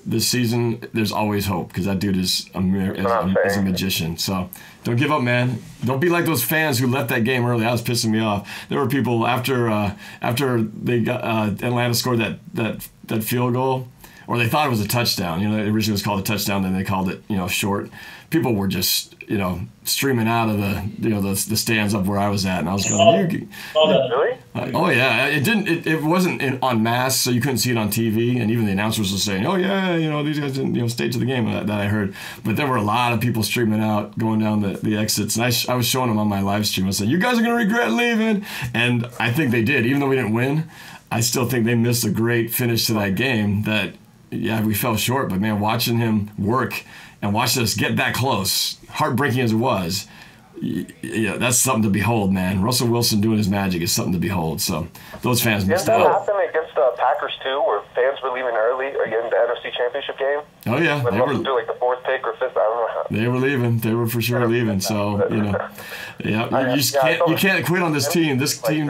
this season, there's always hope because that dude is a magician. So don't give up, man. Don't be like those fans who left that game early. That was pissing me off. There were people after they got Atlanta scored that field goal, or they thought it was a touchdown. It originally was called a touchdown, then they called it short. People were just streaming out of the stands up where I was at, and I was going, really? Oh yeah, it wasn't en masse, so you couldn't see it on TV, and even the announcers were saying, oh yeah, these guys didn't stay to the game that I heard, but there were a lot of people streaming out, going down the exits, and I was showing them on my live stream. I said, you guys are gonna regret leaving, and I think they did, even though we didn't win. I still think they missed a great finish to that game that yeah, we fell short. But man, watching him work and watching us get that close, heartbreaking as it was, yeah, that's something to behold, man. Russell Wilson doing his magic is something to behold. So those fans Didn't missed that out. happen against the Packers too, where fans were leaving early or getting the NFC Championship game? Oh yeah, When Russell do like the fourth pick or fifth, I don't know. they were leaving. They were for sure leaving. So yeah, you just can't quit on this team. This team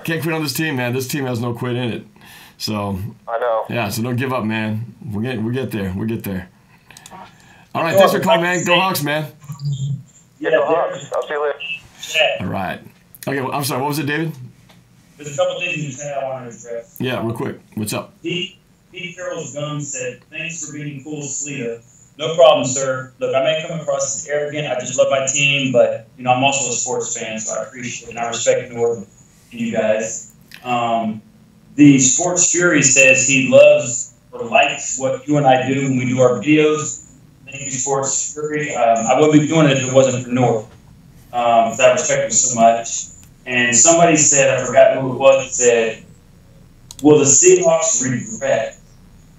can't quit on this team, man. This team has no quit in it. So I know. Yeah, so don't give up, man. We get there. We'll get there. All right, thanks for calling, man. Go Hawks, man. Yeah, go Hawks. I'll see you later. All right. Okay, well, I'm sorry. What was it, David? There's a couple things in the chat I want to address. Yeah, real quick. What's up? Pete Carroll's Gun said, "Thanks for being cool, Sleeta." No problem, sir. Look, I may come across as arrogant. I just love my team, but I'm also a sports fan, so I appreciate it and I respect Norb and you guys. The Sports Fury says he loves or likes what you and I do when we do our videos. Thank you, Sports Fury. I wouldn't be doing it if it wasn't for Norb. Because I respect him so much. And somebody said, I forgot who it was, said, "Will the Seahawks regret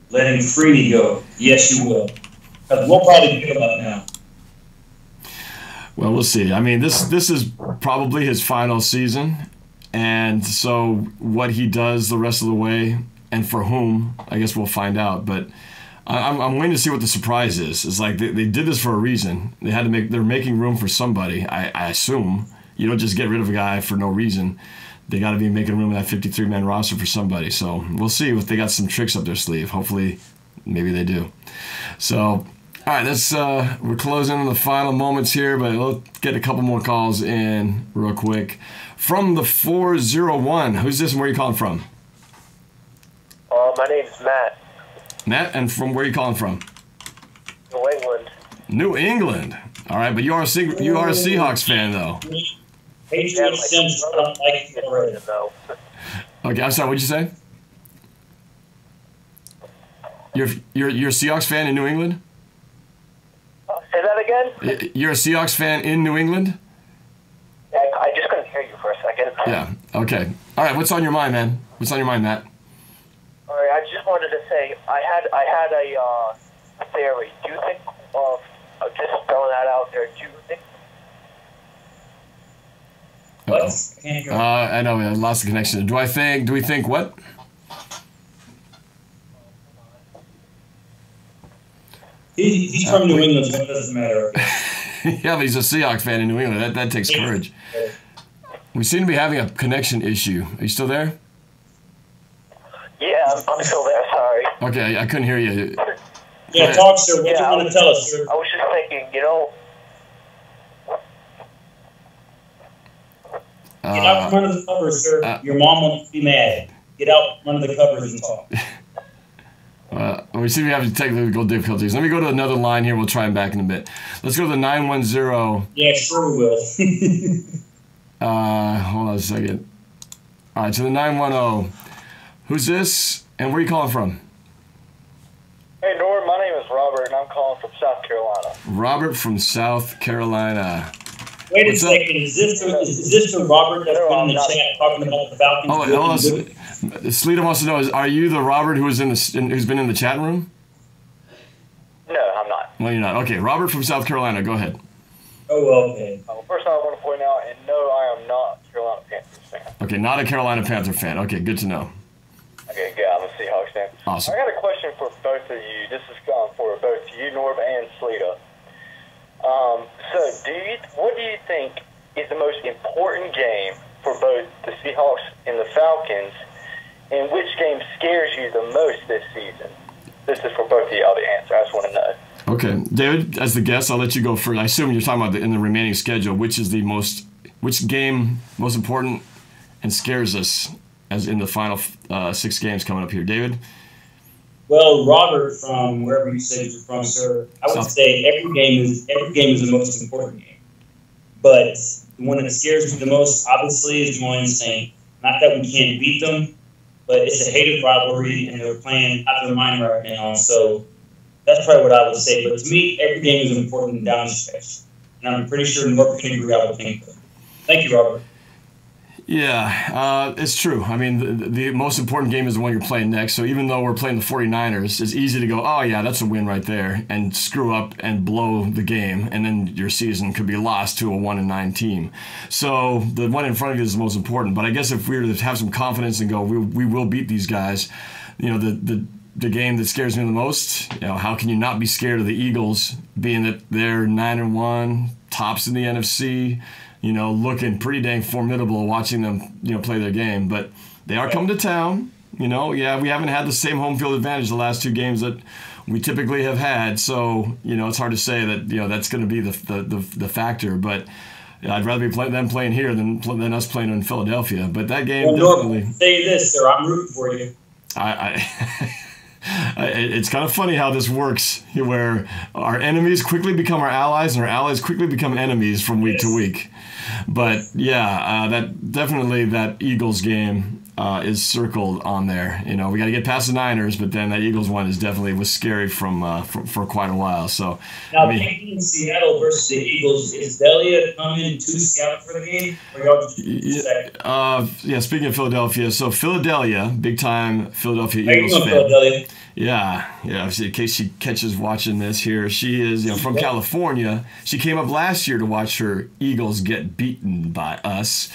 letting Freeney go?" Yes, you will. Because we'll probably pick him up now. Well, we'll see. I mean, this is probably his final season. And so what he does the rest of the way and for whom, I guess we'll find out. But I'm waiting to see what the surprise is. It's like they did this for a reason. They're making room for somebody, I assume. You don't just get rid of a guy for no reason. They got to be making room in that 53-man roster for somebody. So we'll see if they got some tricks up their sleeve. Hopefully, maybe they do. So, all right, we're closing in the final moments here, but let's get a couple more calls in real quick. From the 401, who's this and where are you calling from? My name's Matt. Matt, and from where are you calling from? New England. New England. All right, but you are a Seahawks fan, though. Patriots Sims, I don't like it already. Okay, I'm sorry. What'd you say? You're a Seahawks fan in New England? Say that again? You're a Seahawks fan in New England? Yeah, I just couldn't hear you for a second. Yeah. Okay. All right. What's on your mind, man? What's on your mind, Matt? All right. I just wanted to say I had a theory. Do you think just throwing that out there? Do you think? What? I know we lost the connection. Do we think what? He's from New England, so it doesn't matter. Yeah, but he's a Seahawks fan in New England. That takes courage. We seem to be having a connection issue. Are you still there? Yeah, I'm still there. Sorry. Okay, I couldn't hear you. Yeah, talk, sir. What you want to tell us, sir? I was just thinking, Get out from under the covers, sir. Your mom won't be mad. Get out from under the covers and talk. We seem to be having technical difficulties. Let me go to another line here. We'll try them back in a bit. Let's go to the 910. Yeah, sure we will. Hold on a second. All right, to the 910. Who's this, and where are you calling from? Hey, Norb, my name is Robert, and I'm calling from South Carolina. Robert from South Carolina. Wait a second. Is this the Robert that's been in the chat talking about the Falcons? Oh, hold on. Sleeta wants to know: are you the Robert who's been in the chat room? No, I'm not. Well, you're not. Okay, Robert from South Carolina. Go ahead. Oh, well, okay. First, I want to point out, and no, I am not a Carolina Panthers fan. Okay, not a Carolina Panther fan. Okay, good to know. Okay, good. I'm a Seahawks fan. Awesome. I got a question for both of you. This is for both you, Norb, and Sleeta. What do you think is the most important game for both the Seahawks and the Falcons, and which game scares you the most this season? This is for both of y'all to answer. I just want to know. Okay, David, as the guest, I'll let you go first. I assume you're talking about in the remaining schedule, which game most important and scares us as in the final 6 games coming up here. David? Well, Robert, from wherever you say you're from, sir, I would say every game is the most important game. But the one that scares me the most, obviously, is New Saint. Not that we can't beat them, but it's a hated rivalry, and they're playing out of their mind right now. So that's probably what I would say. But to me, every game is important down the stretch. And I'm pretty sure Norb can agree. I would think. Thank you, Robert. Yeah, it's true. I mean, the most important game is the one you're playing next. So even though we're playing the 49ers, it's easy to go, oh, yeah, that's a win right there, and screw up and blow the game, and then your season could be lost to a 1-9 team. So the one in front of you is the most important. But I guess if we were to have some confidence and go, we will beat these guys, you know, the game that scares me the most, you know, how can you not be scared of the Eagles, being that they're 9-1, tops in the NFC, you know, looking pretty dang formidable watching them, you know, play their game. But they are coming to town. You know, yeah, we haven't had the same home field advantage the last 2 games that we typically have had. So, you know, it's hard to say that, you know, that's going to be the factor. But I'd rather be them playing here than us playing in Philadelphia. But that game definitely. Say this, sir. I'm rooting for you. It's kind of funny how this works, where our enemies quickly become our allies, and our allies quickly become enemies from week to week. But yeah, that Eagles game is circled on there. You know, we got to get past the Niners, but then that Eagles one was scary for quite a while. So now, in Seattle versus the Eagles, is Delia coming to Seattle for the game? Yeah. Speaking of Philadelphia, so Philadelphia, big time Philadelphia Eagles fan. Philadelphia? Yeah. In case she catches watching this here, she is, you know, from California. She came up last year to watch her Eagles get beaten by us,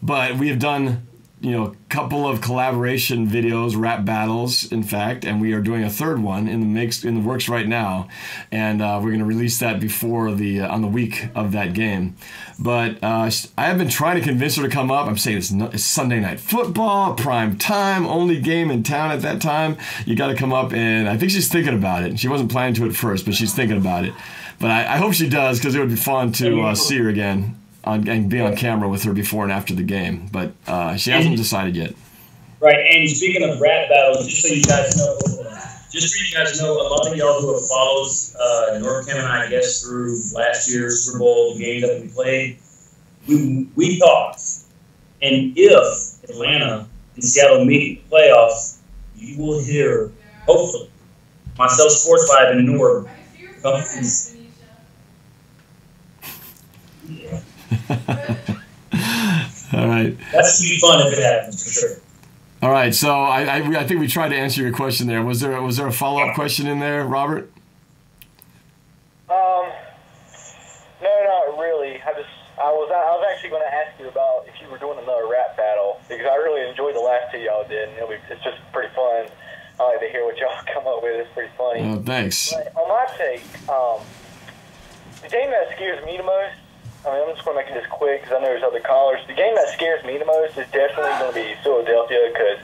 but we have done, you know, a couple of collaboration videos, rap battles, in fact, and we are doing a third one in the works right now, and we're going to release that before on the week of that game. But I have been trying to convince her to come up. I'm saying it's Sunday Night Football, prime time, only game in town at that time. You got to come up, and I think she's thinking about it. She wasn't planning to at first, but she's thinking about it. But I hope she does, because it would be fun to see her again. And be on camera with her before and after the game, but she hasn't decided yet. Right, and speaking of rap battles, just so you guys know, a lot of y'all who have followed Norb-Cam and I guess through last year's Super Bowl games that we played, we thought, and if Atlanta and Seattle meet in the playoffs, you will hear, hopefully, myself, Sports Live, and Norb come from. Yeah. All right. That's gonna be fun if it happens for sure. All right. So I think we tried to answer your question there. Was there a follow-up question in there, Robert? No, not really. I was actually going to ask you about if you were doing another rap battle, because I really enjoyed the last 2 y'all did, and it's just pretty fun. I like to hear what y'all come up with. It's pretty funny. Oh, thanks. But on my take, the game that scares me the most, I mean, I'm just going to make this quick because I know there's other callers. The game that scares me the most is definitely going to be Philadelphia, because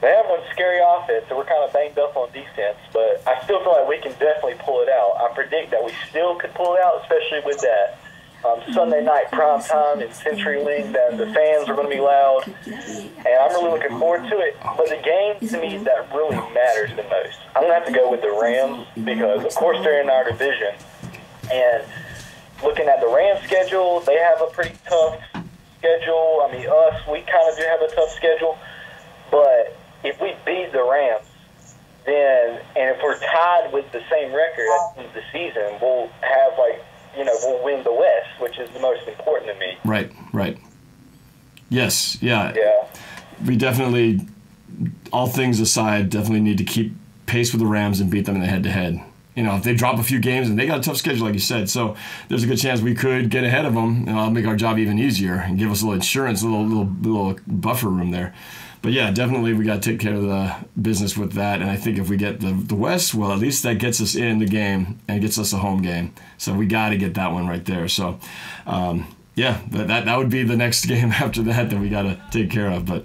they have one scary offense, so we're kind of banged up on defense. But I still feel like we can definitely pull it out. I predict that we still could pull it out, especially with that Sunday night prime time in CenturyLink, that the fans are going to be loud. And I'm really looking forward to it. But the game, to me, that really matters the most, I'm going to have to go with the Rams, because, of course, they're in our division. And looking at the Rams' schedule, they have a pretty tough schedule. I mean, we kind of do have a tough schedule. But if we beat the Rams, then, and if we're tied with the same record at the end of the season, we'll have, we'll win the West, which is the most important to me. Right. Yes, yeah. We definitely, all things aside, definitely need to keep pace with the Rams and beat them in the head-to-head. You know, if they drop a few games, and they got a tough schedule, like you said, so there's a good chance we could get ahead of them, and it'll make our job even easier and give us a little insurance, a little buffer room there. But yeah, definitely we got to take care of the business with that. And I think if we get the West, well, at least that gets us in the game and gets us a home game. So we got to get that one right there. So yeah, that would be the next game after that we got to take care of. But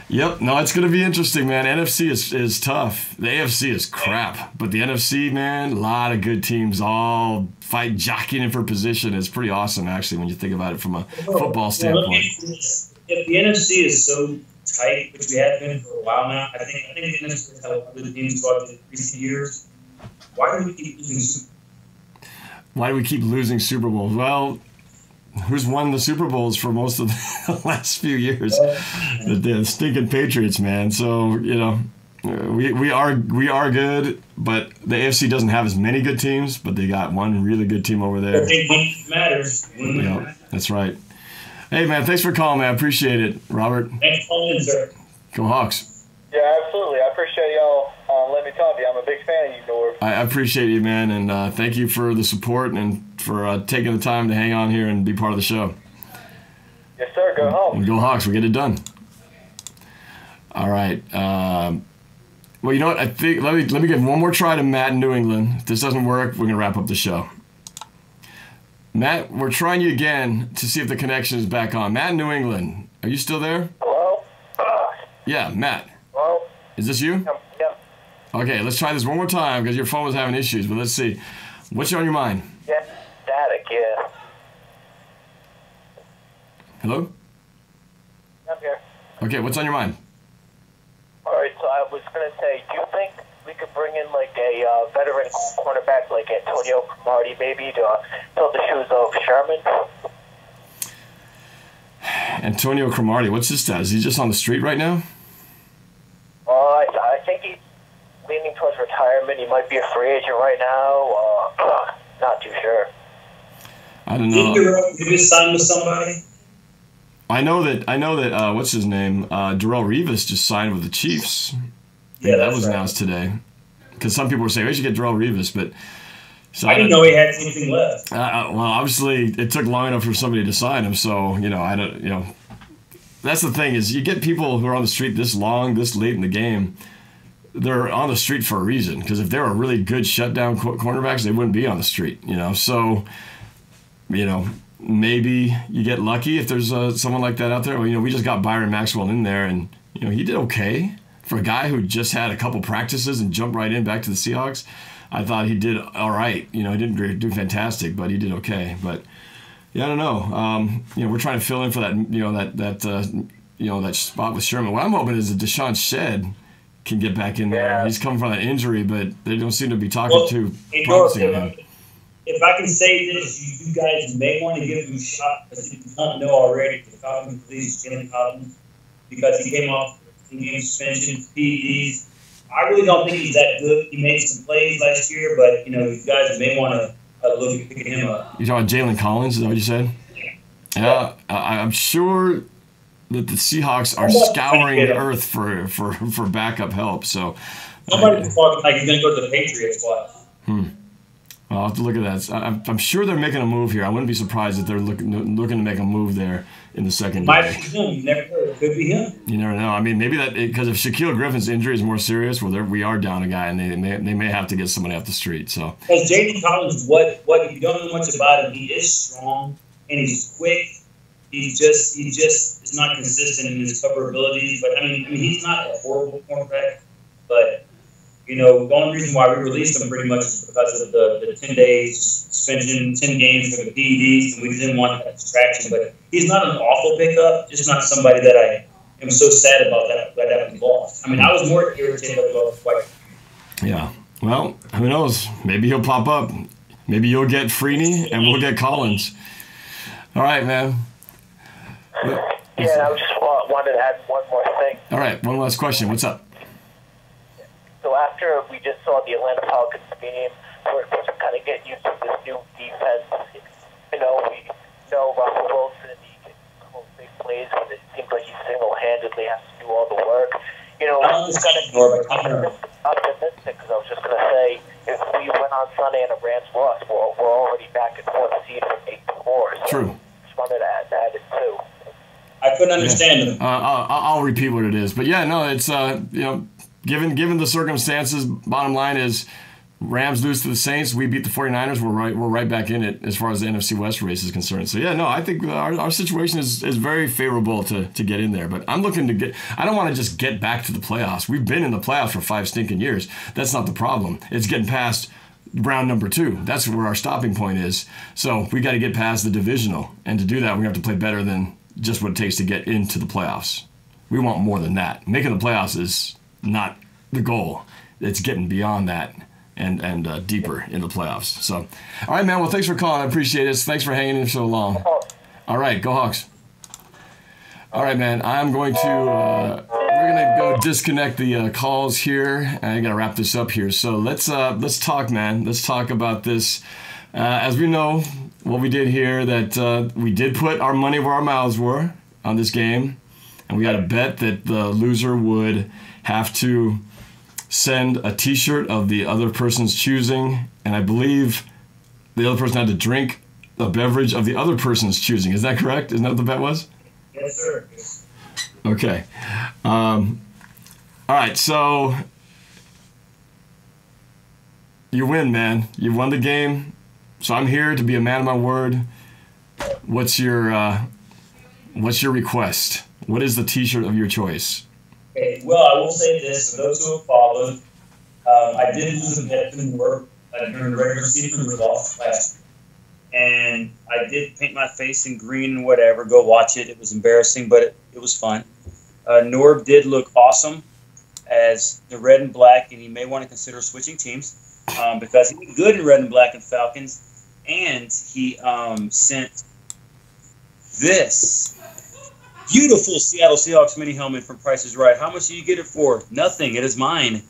yep, no, it's going to be interesting, man. NFC is tough. The AFC is crap. But the NFC, man, a lot of good teams all jockeying for position. It's pretty awesome, actually, when you think about it from a football standpoint. If the NFC is so tight, which we have been for a while now, I think the NFC has had other teams throughout the recent years. Why do we keep losing Super Bowls? Well, who's won the Super Bowls for most of the last few years? The stinking Patriots, man. So, you know, we are good, but the AFC doesn't have as many good teams, but they got one really good team over there. I think when it matters. That's right. Hey, man, thanks for calling, man. I appreciate it, Robert. Thanks for calling in, sir. Go Hawks. Yeah, absolutely. I appreciate y'all letting me talk to you. I'm a big fan of you, Norb. I appreciate you, man, and thank you for the support and for taking the time to hang on here and be part of the show. Yes, sir. Go Hawks. And go Hawks. We get it done. All right. Well, you know what? I think let me give one more try to Matt in New England. If this doesn't work, we're gonna wrap up the show. Matt, we're trying you again to see if the connection is back on. Matt in New England, are you still there? Hello? Yeah, Matt. Hello? Is this you? Yeah. Okay, let's try this one more time because your phone was having issues. But let's see. What's on your mind? Yeah, static, yeah. Hello? I'm here. Okay, what's on your mind? All right, so I was going to say, do you think we could bring in like a veteran cornerback like Antonio Cromartie maybe to fill the shoes of Sherman? Antonio Cromartie, what's his status? Is he just on the street right now? I think he's leaning towards retirement. He might be a free agent right now. Not too sure. I don't know. Did you just sign with somebody? I know that. What's his name? Darrelle Revis just signed with the Chiefs. Yeah, that was announced today. Because some people were saying we should get Darrelle Revis, but so I didn't know he had anything left. Well, obviously it took long enough for somebody to sign him. So I don't. That's the thing is you get people who are on the street this long, this late in the game. They're on the street for a reason. Because if they were really good shutdown cornerbacks, they wouldn't be on the street. So maybe you get lucky if there's someone like that out there. Well, we just got Byron Maxwell in there, and he did okay for a guy who just had a couple practices and jumped right in back to the Seahawks. I thought he did all right. He didn't do fantastic, but he did okay. But yeah, I don't know. We're trying to fill in for that. That spot with Sherman. What I'm hoping is that Deshaun Shedd can get back in there. Yeah. He's coming from that injury, but they don't seem to be talking too promising of him. If I can say this, you guys may want to give him a shot because you don't know already. The Falcons, please, Jalen Collins, because he came off in-game suspension, PEDs. I really don't think he's that good. He made some plays last year, but you guys may want to look at picking him up. You're talking Jalen Collins? Is that what you said? Yeah, I'm sure that the Seahawks are scouring the earth for backup help. So somebody's talking like he's going to go to the Patriots. I'll have to look at that. I'm sure they're making a move here. I wouldn't be surprised if they're looking to make a move there in the second Might day. be him. You never know. It could be him. You never know. I mean, maybe that because if Shaquille Griffin's injury is more serious, well, we are down a guy, and they may have to get somebody off the street. So because Jaden Collins, what you don't know much about him, he is strong and he's quick. He just is not consistent in his cover abilities. But I mean, he's not a horrible cornerback, but. The only reason why we released him pretty much is because of the 10 days suspension, 10 games for the PEDs, and we didn't want that distraction. But he's not an awful pickup, just not somebody that I am so sad about that we lost. I mean, I was more irritated about the fight. Yeah. Well, who knows? Maybe he'll pop up. Maybe you'll get Freeney, and we'll get Collins. All right, man. Yeah, I just wanted to add one more thing. All right, one last question. What's up? So after we just saw the Atlanta Falcons game, we're kind of getting used to this new defense. We know Russell Wilson, he can call big plays when it seems like he single-handedly has to do all the work. I'm kind of optimistic because I was just going to say, if we went on Sunday and the Rams lost, we're already back in fourth seed from 8-4. So True. Just wanted to add that in too. I couldn't understand him. I'll repeat what it is, but yeah, no, it's Given the circumstances, bottom line is Rams lose to the Saints. We beat the 49ers. We're right back in it as far as the NFC West race is concerned. So, yeah, no, I think our situation is very favorable to get in there. But I'm looking to I don't want to just get back to the playoffs. We've been in the playoffs for 5 stinking years. That's not the problem. It's getting past round number 2. That's where our stopping point is. So we got to get past the divisional. And to do that, we have to play better than just what it takes to get into the playoffs. We want more than that. Making the playoffs is not the goal. It's getting beyond that and deeper in the playoffs. So, all right, man. Well, thanks for calling. I appreciate it. Thanks for hanging in so long. All right, go Hawks. All right, man. I'm going to we're gonna go disconnect the calls here. I gotta wrap this up here. So let's talk, man. Let's talk about this. As we know, what we did here that we did put our money where our mouths were on this game, and we had a bet that the loser would have to send a T-shirt of the other person's choosing, and I believe the other person had to drink a beverage of the other person's choosing. Is that correct? Isn't that what the bet was? Yes, sir. Okay. All right, so you win, man. You won the game. So I'm here to be a man of my word. What's your request? What is the T-shirt of your choice? Okay, well, I will say this, for those who have followed, I did lose a bet in work during the regular season results last year. And I did paint my face in green and whatever. Go watch it. It was embarrassing, but it was fun. Norb did look awesome as the red and black, and he may want to consider switching teams because he was good in red and black and Falcons. And he sent this beautiful Seattle Seahawks mini helmet from Price is Right. How much do you get it for? Nothing. It is mine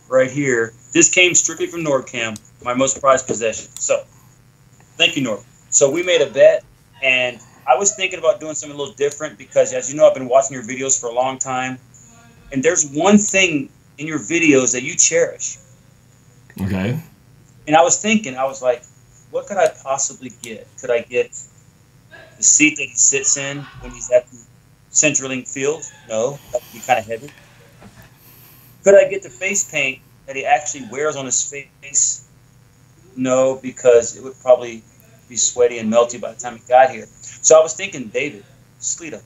right here. This came strictly from NorbCam, my most prized possession. So, thank you, Norb. So we made a bet, and I was thinking about doing something a little different because, as you know, I've been watching your videos for a long time, and there's one thing in your videos that you cherish. Okay. And I was thinking, I was like, what could I possibly get? Could I get the seat that he sits in when he's at the CenturyLink field? No, that would be kind of heavy. Could I get the face paint that he actually wears on his face? No, because it would probably be sweaty and melty by the time he got here. So I was thinking, David, Sleeta,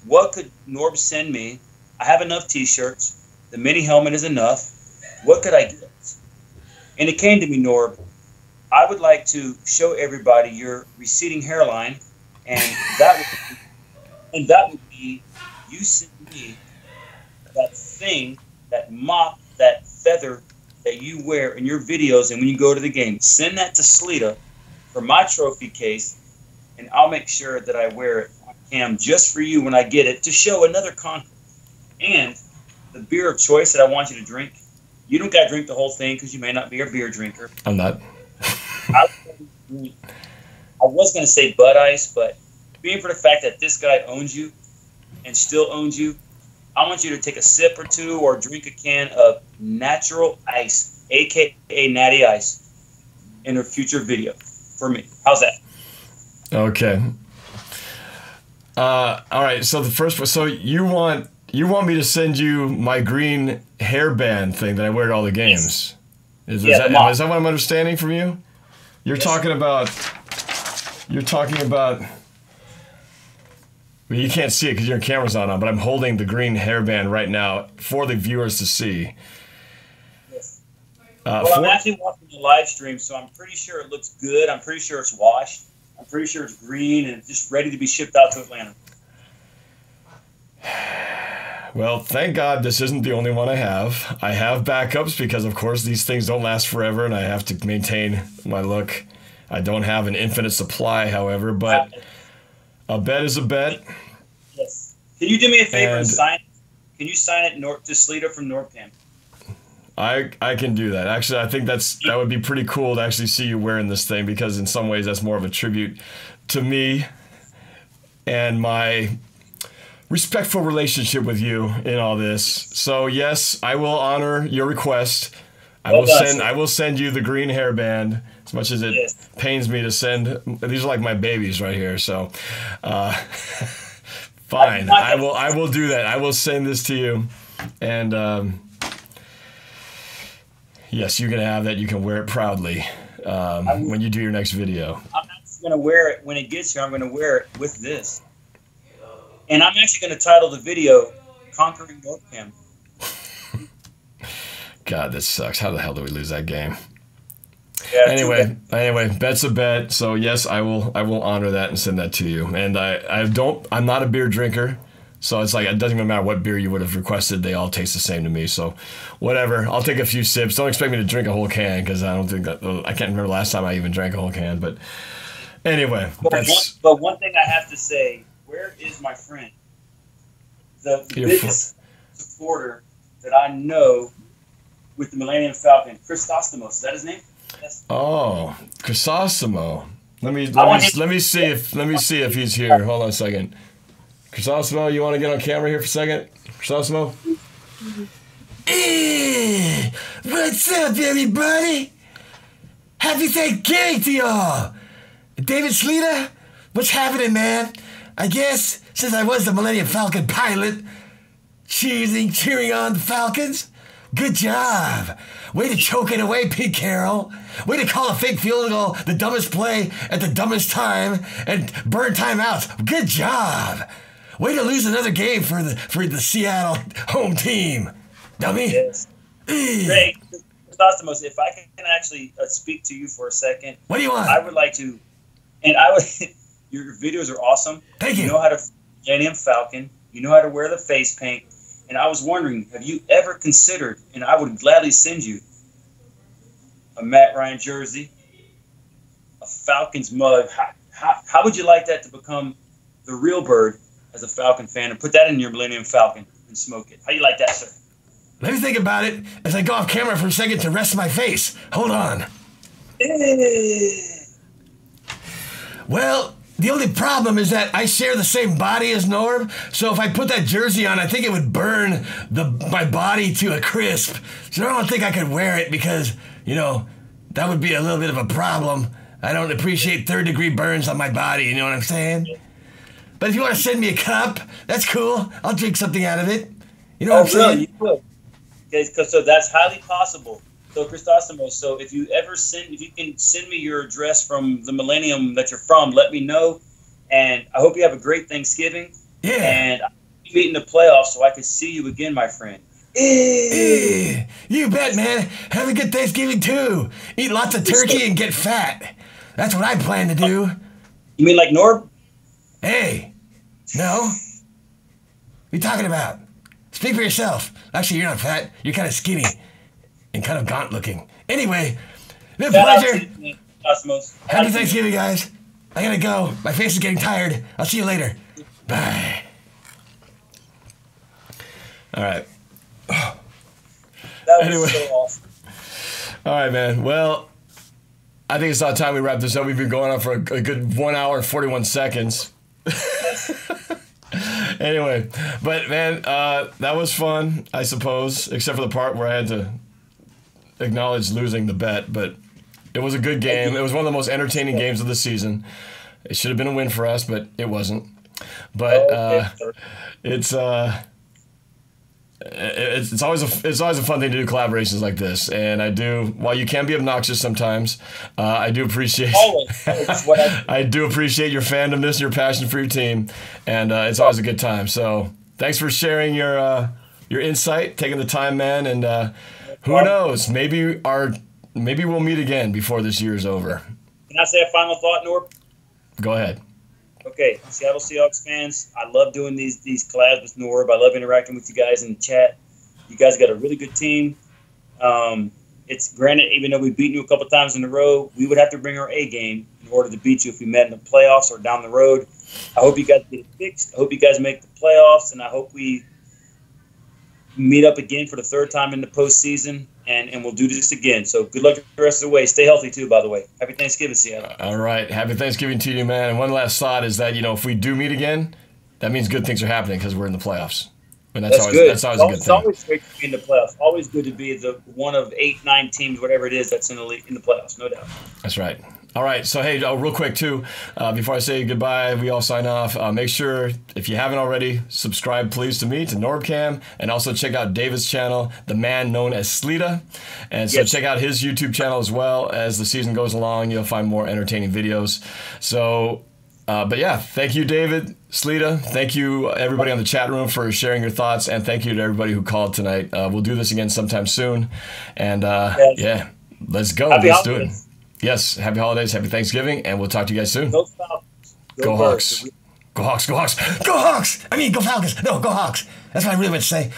what could Norb send me? I have enough T-shirts. The mini helmet is enough. What could I get? And it came to me, Norb, I would like to show everybody your receding hairline, and that would be you send me that thing, that mop, that feather that you wear in your videos, and when you go to the game, send that to Sleeta for my trophy case, and I'll make sure that I wear it on cam just for you when I get it to show another conquer. And the beer of choice that I want you to drink, you don't got to drink the whole thing because you may not be a beer drinker. I'm not. I was going to say Bud Ice, but being for the fact that this guy owns you and still owns you, I want you to take a sip or two or drink a can of natural ice, a.k.a. Natty Ice, in a future video for me. How's that? Okay. All right. So the first one. So you want me to send you my green hairband thing that I wear at all the games? Is that what I'm understanding from you? You're talking about. Well, you can't see it because your camera's not on, but I'm holding the green hairband right now for the viewers to see. Yes. I'm actually watching the live stream, so I'm pretty sure it looks good. I'm pretty sure it's washed. I'm pretty sure it's green and just ready to be shipped out to Atlanta. Well, thank God this isn't the only one I have. I have backups because, of course, these things don't last forever, and I have to maintain my look. I don't have an infinite supply, however, but a bet is a bet. Yes. Can you do me a favor and sign it? Can you sign it to Sleeta from NorbCam? I can do that. Actually, I think that would be pretty cool to actually see you wearing this thing because in some ways that's more of a tribute to me and my respectful relationship with you in all this. So yes, I will honor your request. I will send you the green hairband as much as it pains me to send. These are like my babies right here. So fine. I will do that. I will send this to you. And yes, you can have that. You can wear it proudly when you do your next video. I'm not just going to wear it when it gets here. I'm going to wear it with this. And I'm actually going to title the video, Conquering NorbCam. God, this sucks. How the hell did we lose that game? Yeah, anyway, bet's a bet. So yes, I will honor that and send that to you. And I'm not a beer drinker, so it's like it doesn't even matter what beer you would have requested. They all taste the same to me. So whatever. I'll take a few sips. Don't expect me to drink a whole can because I can't remember last time I even drank a whole can. But anyway, but one thing I have to say. Where is my friend? The biggest supporter that I know with the Millennium Falcon, Chrysostomos. Is that his name? Yes. Oh, Chrysostomos. Let me see if he's here. Hold on a second. Chrysosimo, you want to get on camera here for a second? Chrysosimo? Hey, what's up, everybody? Happy Thanksgiving to y'all. David Sleater, what's happening, man? I guess since I was the Millennium Falcon pilot, cheering on the Falcons, good job. Way to choke it away, Pete Carroll. Way to call a fake field goal the dumbest play at the dumbest time and burn timeouts. Good job. Way to lose another game for the Seattle home team. Dummy. Yes. Greg, Chrysostomos, if I can actually speak to you for a second. What do you want? I would like to, your videos are awesome. Thank you. You know how to Millennium Falcon. You know how to wear the face paint. And I was wondering, have you ever considered, and I would gladly send you, a Matt Ryan jersey, a Falcons mug. How would you like that to become the real bird as a Falcon fan and put that in your Millennium Falcon and smoke it? How do you like that, sir? Let me think about it as I go off camera for a second to rest my face. Hold on. Well, the only problem is that I share the same body as Norb, so if I put that jersey on, I think it would burn my body to a crisp. So I don't think I could wear it because, that would be a little bit of a problem. I don't appreciate third-degree burns on my body, you know what I'm saying? But if you want to send me a cup, that's cool. I'll drink something out of it. You know what I'm saying? You would. Okay, so that's highly possible. So Chrysostomos, so if you can send me your address from the Millennium that you're from, let me know. And I hope you have a great Thanksgiving. Yeah. And I'll be meeting the playoffs so I can see you again, my friend. You bet, man. Have a good Thanksgiving too. Eat lots of turkey and get fat. That's what I plan to do. You mean like Norb? Hey. No. What are you talking about? Speak for yourself. Actually, you're not fat. You're kind of skinny and kind of gaunt looking. Anyway, been a pleasure. Happy Thanksgiving, guys. I gotta go. My face is getting tired. I'll see you later. Bye. All right. That was so awesome. All right, man. Well, I think it's about time we wrap this up. We've been going on for a good 1 hour and 41 seconds. Anyway, but man, that was fun, I suppose, except for the part where I had to acknowledge losing the bet. But it was a good game. It was one of the most entertaining games of the season. It should have been a win for us, but it wasn't. But it's always a fun thing to do collaborations like this, and I do. While you can be obnoxious sometimes, I do appreciate. I do appreciate your fandomness, your passion for your team, and it's always a good time. So thanks for sharing your insight, taking the time, man, and who knows? Maybe we'll meet again before this year is over. Can I say a final thought, Norb? Go ahead. Okay, Seattle Seahawks fans, I love doing these collabs with Norb. I love interacting with you guys in the chat. You guys got a really good team. It's granted, even though we've beaten you a couple times in a row, we would have to bring our A game in order to beat you if we met in the playoffs or down the road. I hope you guys get it fixed. I hope you guys make the playoffs, and I hope we meet up again for the third time in the postseason, and we'll do this again. So good luck the rest of the way. Stay healthy, too, by the way. Happy Thanksgiving, Seattle. All right. Happy Thanksgiving to you, man. And one last thought is that, if we do meet again, that means good things are happening because we're in the playoffs. And that's always good. That's always a good thing. It's always great to be in the playoffs. Always good to be the one of 8, 9 teams, whatever it is, that's in the playoffs, no doubt. That's right. All right. So, hey, real quick, too, before I say goodbye, we all sign off. Make sure, if you haven't already, subscribe, please, to Norb-Cam, and also check out David's channel, the man known as Sleeta. And so check out his YouTube channel as well. As the season goes along, you'll find more entertaining videos. So, but yeah, thank you, David, Sleeta. Thank you, everybody on the chat room, for sharing your thoughts, and thank you to everybody who called tonight. We'll do this again sometime soon. And, yeah, let's go. Let's do it. Yes, happy holidays, happy Thanksgiving, and we'll talk to you guys soon. Go Falcons. Go Hawks. Go Hawks, go Hawks. Go Hawks! I mean, go Falcons. No, go Hawks. That's what I really meant to say.